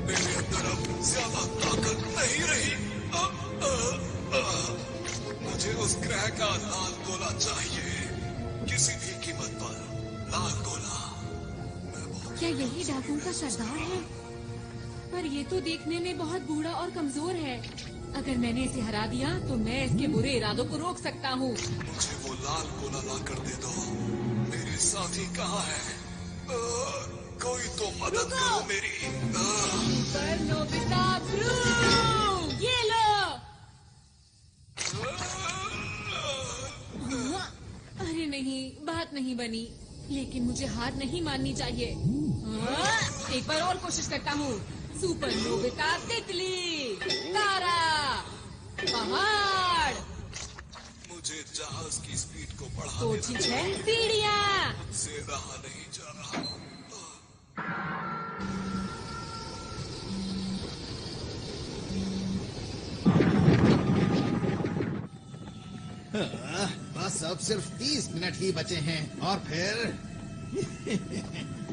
मेरे अंदर अब ज्यादा ताकत नहीं रही। मुझे उस ग्रह का लाल गोला चाहिए, किसी भी कीमत पर लाल गोला। क्या यही डाकुओं का सरदार है? पर ये तो देखने में बहुत बूढ़ा और कमजोर है। अगर मैंने इसे हरा दिया तो मैं इसके बुरे इरादों को रोक सकता हूँ। मुझे वो लाल गोला ला कर दे दो। मेरे साथी कहाँ है? कोई तो मदद करो मेरी। सुपर नोबिता ब्लू, ये लो। अरे नहीं, बात नहीं बनी, लेकिन मुझे हार नहीं माननी चाहिए। एक बार और कोशिश करता हूँ। सुपर नोबिता तितली, तारा, पहाड़। मुझे जहाज की स्पीड को बढ़ाने तो ठीक है, सीढ़ियाँ। से रहा नहीं जा रहा। बस अब सिर्फ 30 मिनट ही बचे हैं और फिर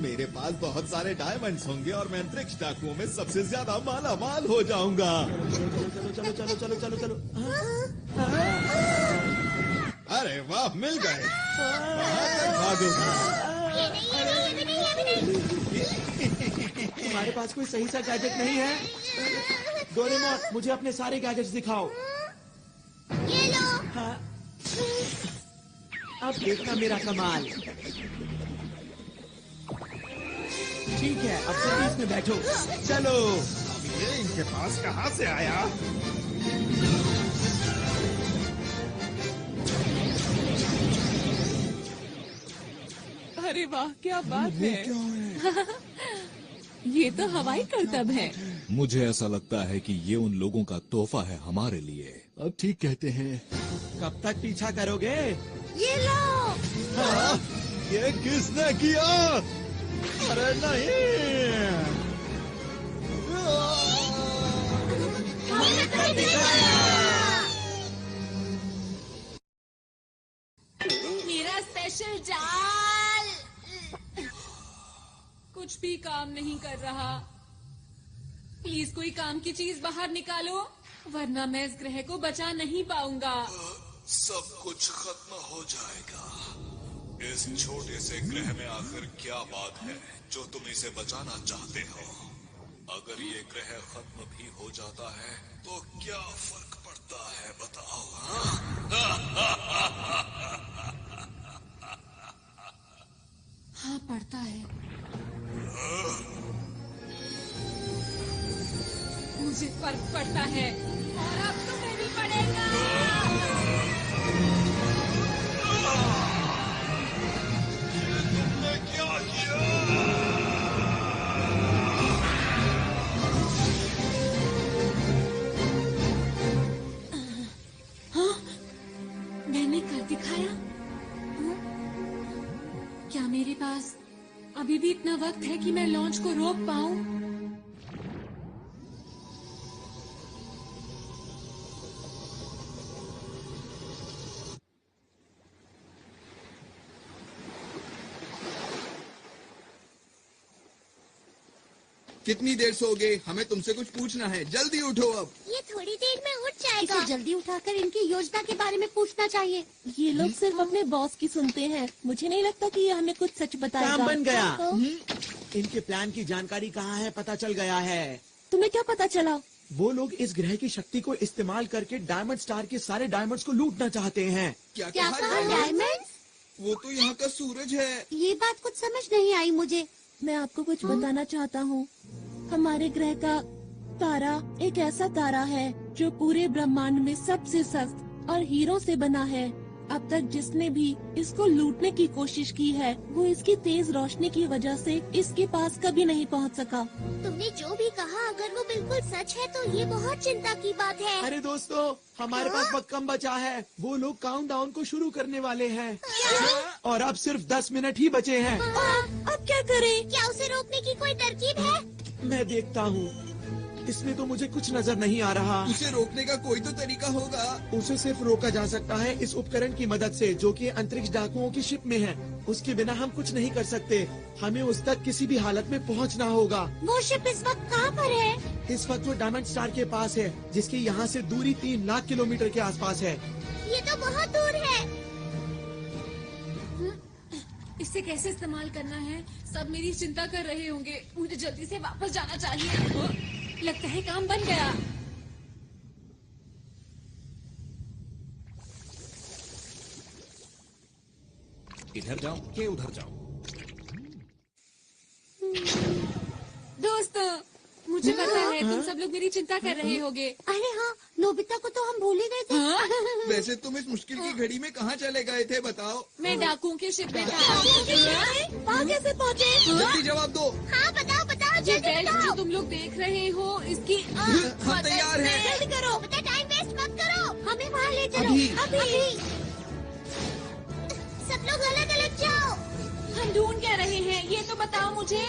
मेरे पास बहुत सारे डायमंड्स होंगे और मैं अंतरिक्ष डाकुओं में सबसे ज्यादा माला माल हो जाऊंगा। चलो चलो चलो चलो चलो। अरे वाह, मिल गए। भागो। तुम्हारे पास कोई सही सा गैजेट नहीं है? डोरेमोन, मुझे अपने सारे गैजेट्स दिखाओ। ये लो। हाँ। अब देखना मेरा कमाल। ठीक है, अब जल्दी इसमें बैठो। चलो। अब ये इनके पास कहाँ से आया? अरे वाह, क्या बात है। ये तो हवाई करतब है। मुझे ऐसा लगता है कि ये उन लोगों का तोहफा है हमारे लिए। अब ठीक कहते हैं। कब तक पीछा करोगे? ये लो। हाँ, ये किसने किया? अरे नहीं। मेरा स्पेशल जाल कुछ भी काम नहीं कर रहा। प्लीज कोई काम की चीज बाहर निकालो, वरना मैं इस ग्रह को बचा नहीं पाऊंगा। सब कुछ खत्म हो जाएगा। इस छोटे से ग्रह में आखिर क्या बात है जो तुम इसे बचाना चाहते हो? अगर ये ग्रह खत्म भी हो जाता है तो क्या फर्क पड़ता है, बताओ? हाँ, पड़ता है। मुझे फर्क पड़ता है और अब तुम्हें भी पड़ेगा। तुमने क्या किया? हाँ, मैंने कर दिखाया। हाँ? क्या मेरे पास अभी भी इतना वक्त है कि मैं लॉन्च को रोक पाऊं? कितनी देर सोओगे? हमें तुमसे कुछ पूछना है, जल्दी उठो अब। ये थोड़ी देर में उठ जाएगा। इसे जल्दी उठाकर इनकी योजना के बारे में पूछना चाहिए। ये लोग सिर्फ अपने बॉस की सुनते हैं। मुझे नहीं लगता कि ये हमें कुछ सच बताएगा। काम बन गया। तो? इनके प्लान की जानकारी कहाँ है, पता चल गया है। तुम्हें क्या पता चला? वो लोग इस ग्रह की शक्ति को इस्तेमाल करके डायमंड स्टार के सारे डायमंड्स को लूटना चाहते हैं। क्या क्या कहा? डायमंड? वो तो यहाँ का सूरज है। ये बात कुछ समझ नहीं आई मुझे। मैं आपको कुछ बताना चाहता हूँ। हमारे ग्रह का तारा एक ऐसा तारा है जो पूरे ब्रह्मांड में सबसे सख्त और हीरो से बना है। अब तक जिसने भी इसको लूटने की कोशिश की है वो इसकी तेज रोशनी की वजह से इसके पास कभी नहीं पहुंच सका। तुमने जो भी कहा अगर वो बिल्कुल सच है तो ये बहुत चिंता की बात है। अरे दोस्तों, हमारे पास वक्त कम बचा है। वो लोग काउंटडाउन को शुरू करने वाले हैं और अब सिर्फ 10 मिनट ही बचे हैं। अब क्या करें? क्या उसे रोकने की कोई तरकीब है? मैं देखता हूँ। इसमें तो मुझे कुछ नजर नहीं आ रहा। उसे रोकने का कोई तो तरीका होगा। उसे सिर्फ रोका जा सकता है इस उपकरण की मदद से जो कि अंतरिक्ष डाकुओं की शिप में है। उसके बिना हम कुछ नहीं कर सकते। हमें उस तक किसी भी हालत में पहुंचना होगा। वो शिप इस वक्त कहाँ पर है? इस वक्त वो डायमंड स्टार के पास है, जिसकी यहाँ से दूरी 3 लाख किलोमीटर के आसपास है। ये तो बहुत दूर है। इसे कैसे इस्तेमाल करना है, सब मेरी चिंता कर रहे होंगे। मुझे जल्दी से वापस जाना चाहिए। लगता है काम बन गया। इधर जाऊं कि उधर जाऊं? दोस्तों, मुझे पता है तुम सब लोग मेरी चिंता कर रहे होगे। अरे हाँ, नोबिता को तो हम भूल ही गए थे। वैसे तुम इस मुश्किल की घड़ी में कहाँ चले गए थे बताओ? मैं डाकुओं के शिप में था। वहाँ कैसे पहुँचे? जल्दी जवाब दो। हाँ बताओ बताओ ये जल्दी बेल्ट बताओ। जो तुम लोग देख रहे हो, इसकी हम तैयार हैं। जल्दी करो, बेटा टाइम वेस्ट मत करो। हमें वहाँ ले चलो। अभी। सब लोग अलग अलग जाओ। हम ढूंढ क्या रहे हैं, ये तो बताओ मुझे।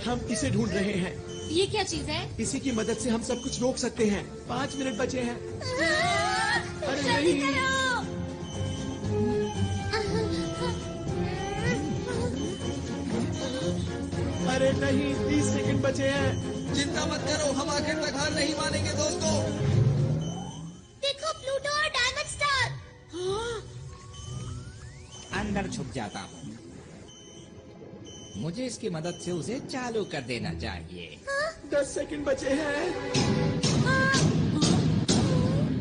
हम इसे ढूंढ रहे हैं। ये क्या चीज है? इसी की मदद से हम सब कुछ रोक सकते हैं। 5 मिनट बचे हैं। अरे जल्दी नहीं। करो। अरे नहीं, 30 सेकंड बचे हैं। चिंता मत करो, हम आखिर तक हार नहीं मानेंगे दोस्तों। देखो प्लूटो और डायमंड स्टार। अंदर छुप जाता हूँ। मुझे इसकी मदद से उसे चालू कर देना चाहिए। 10 सेकंड बचे हैं।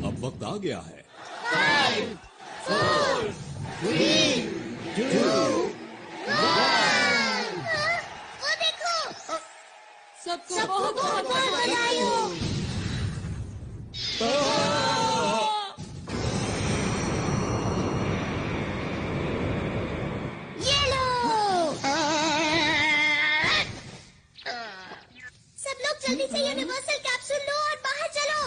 अब वक्त आ गया है। 5, 4, 3, 2, 1। वो देखो। सबको बहुत बहुत बधाई हो। ये लो। सब लोग जल्दी से यूनिवर्सल कैप्सूल लो और बाहर चलो।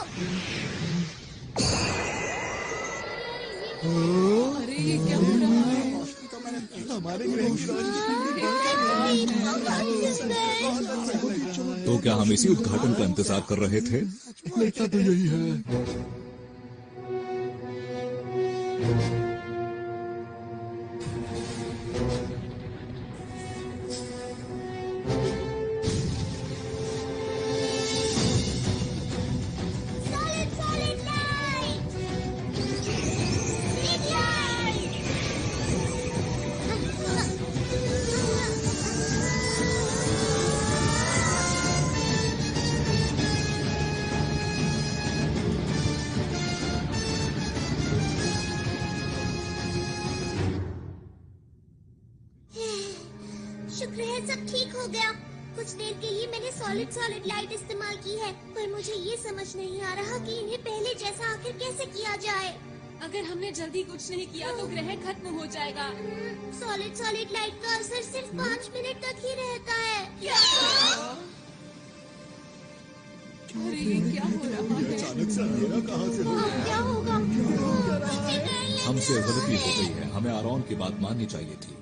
अरे ये क्या हो रहा है? हमारे ग्रह की रोशनी तो क्या हम इसी उद्घाटन का इंतजार कर रहे थे? लगता तो यही है। Solid light. Big light. शुक्र है सब ठीक हो गया। कुछ देर के लिए मैंने सॉलिड लाइट इस्तेमाल की है, पर मुझे ये समझ नहीं आ रहा कि इन्हें पहले जैसा आखिर कैसे किया जाए। अगर हमने जल्दी कुछ नहीं किया तो ग्रह खत्म हो जाएगा। सॉलिड लाइट का असर सिर्फ 5 मिनट तक ही रहता है। अरे ये क्या हो रहा है? अचानक से अंधेरा कहाँ से हो गया? क्या होगा? हमसे गलती हो गई है, हमें आरॉन की बात माननी चाहिए थी।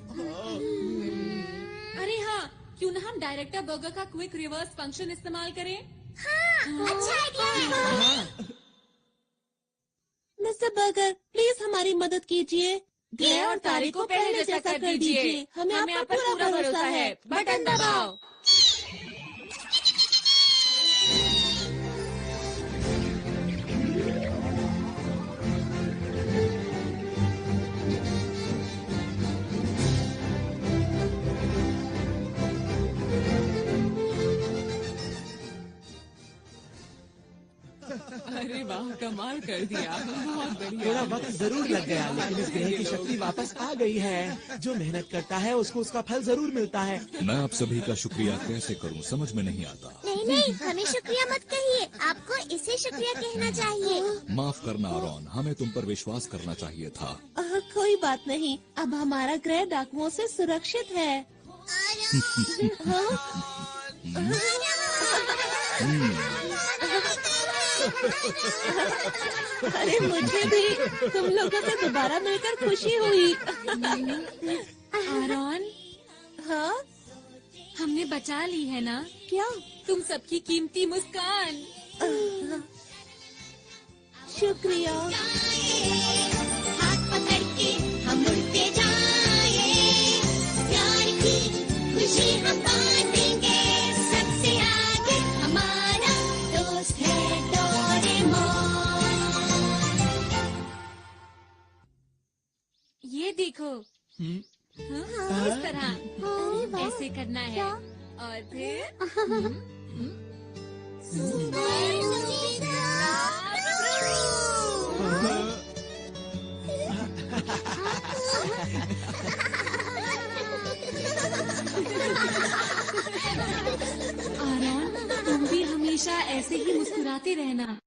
अरे हाँ, क्यों ना हम डायरेक्टर बर्गर का क्विक रिवर्स फंक्शन इस्तेमाल करें? हाँ, अच्छा आइडिया है। मिस्टर बर्गर, प्लीज हमारी मदद कीजिए। ग्रह और तारे को पहले जैसा कर दीजिए। हमें आप पर पूरा भरोसा है। बटन दबाओ। अरे वाह, कमाल कर दिया, बहुत बढ़िया। थोड़ा वक्त जरूर लग गया, लेकिन इस ग्रह की शक्ति वापस आ गई है। जो मेहनत करता है उसको उसका फल जरूर मिलता है। मैं आप सभी का शुक्रिया कैसे करूं, समझ में नहीं आता। नहीं, हमें शुक्रिया मत कहिए, आपको इसे शुक्रिया कहना चाहिए। माफ करना आरॉन, हमें तुम पर विश्वास करना चाहिए था। कोई बात नहीं, अब हमारा ग्रह डाकुओं से सुरक्षित है। अरे मुझे भी तुम लोगों से दोबारा मिलकर खुशी हुई। आरॉन, हाँ, हमने बचा ली है ना? क्या? तुम सबकी कीमती मुस्कान। शुक्रिया। हाथ पकड़ के हम उड़ते जाए, प्यार की खुशी हम बांटेंगे। सबसे आगे हमारा दोस्त है डोरेमोन। ये देखो, हाँ, इस तरह ऐसे करना है और फिर आरॉन, तुम भी हमेशा ऐसे ही मुस्कुराते रहना।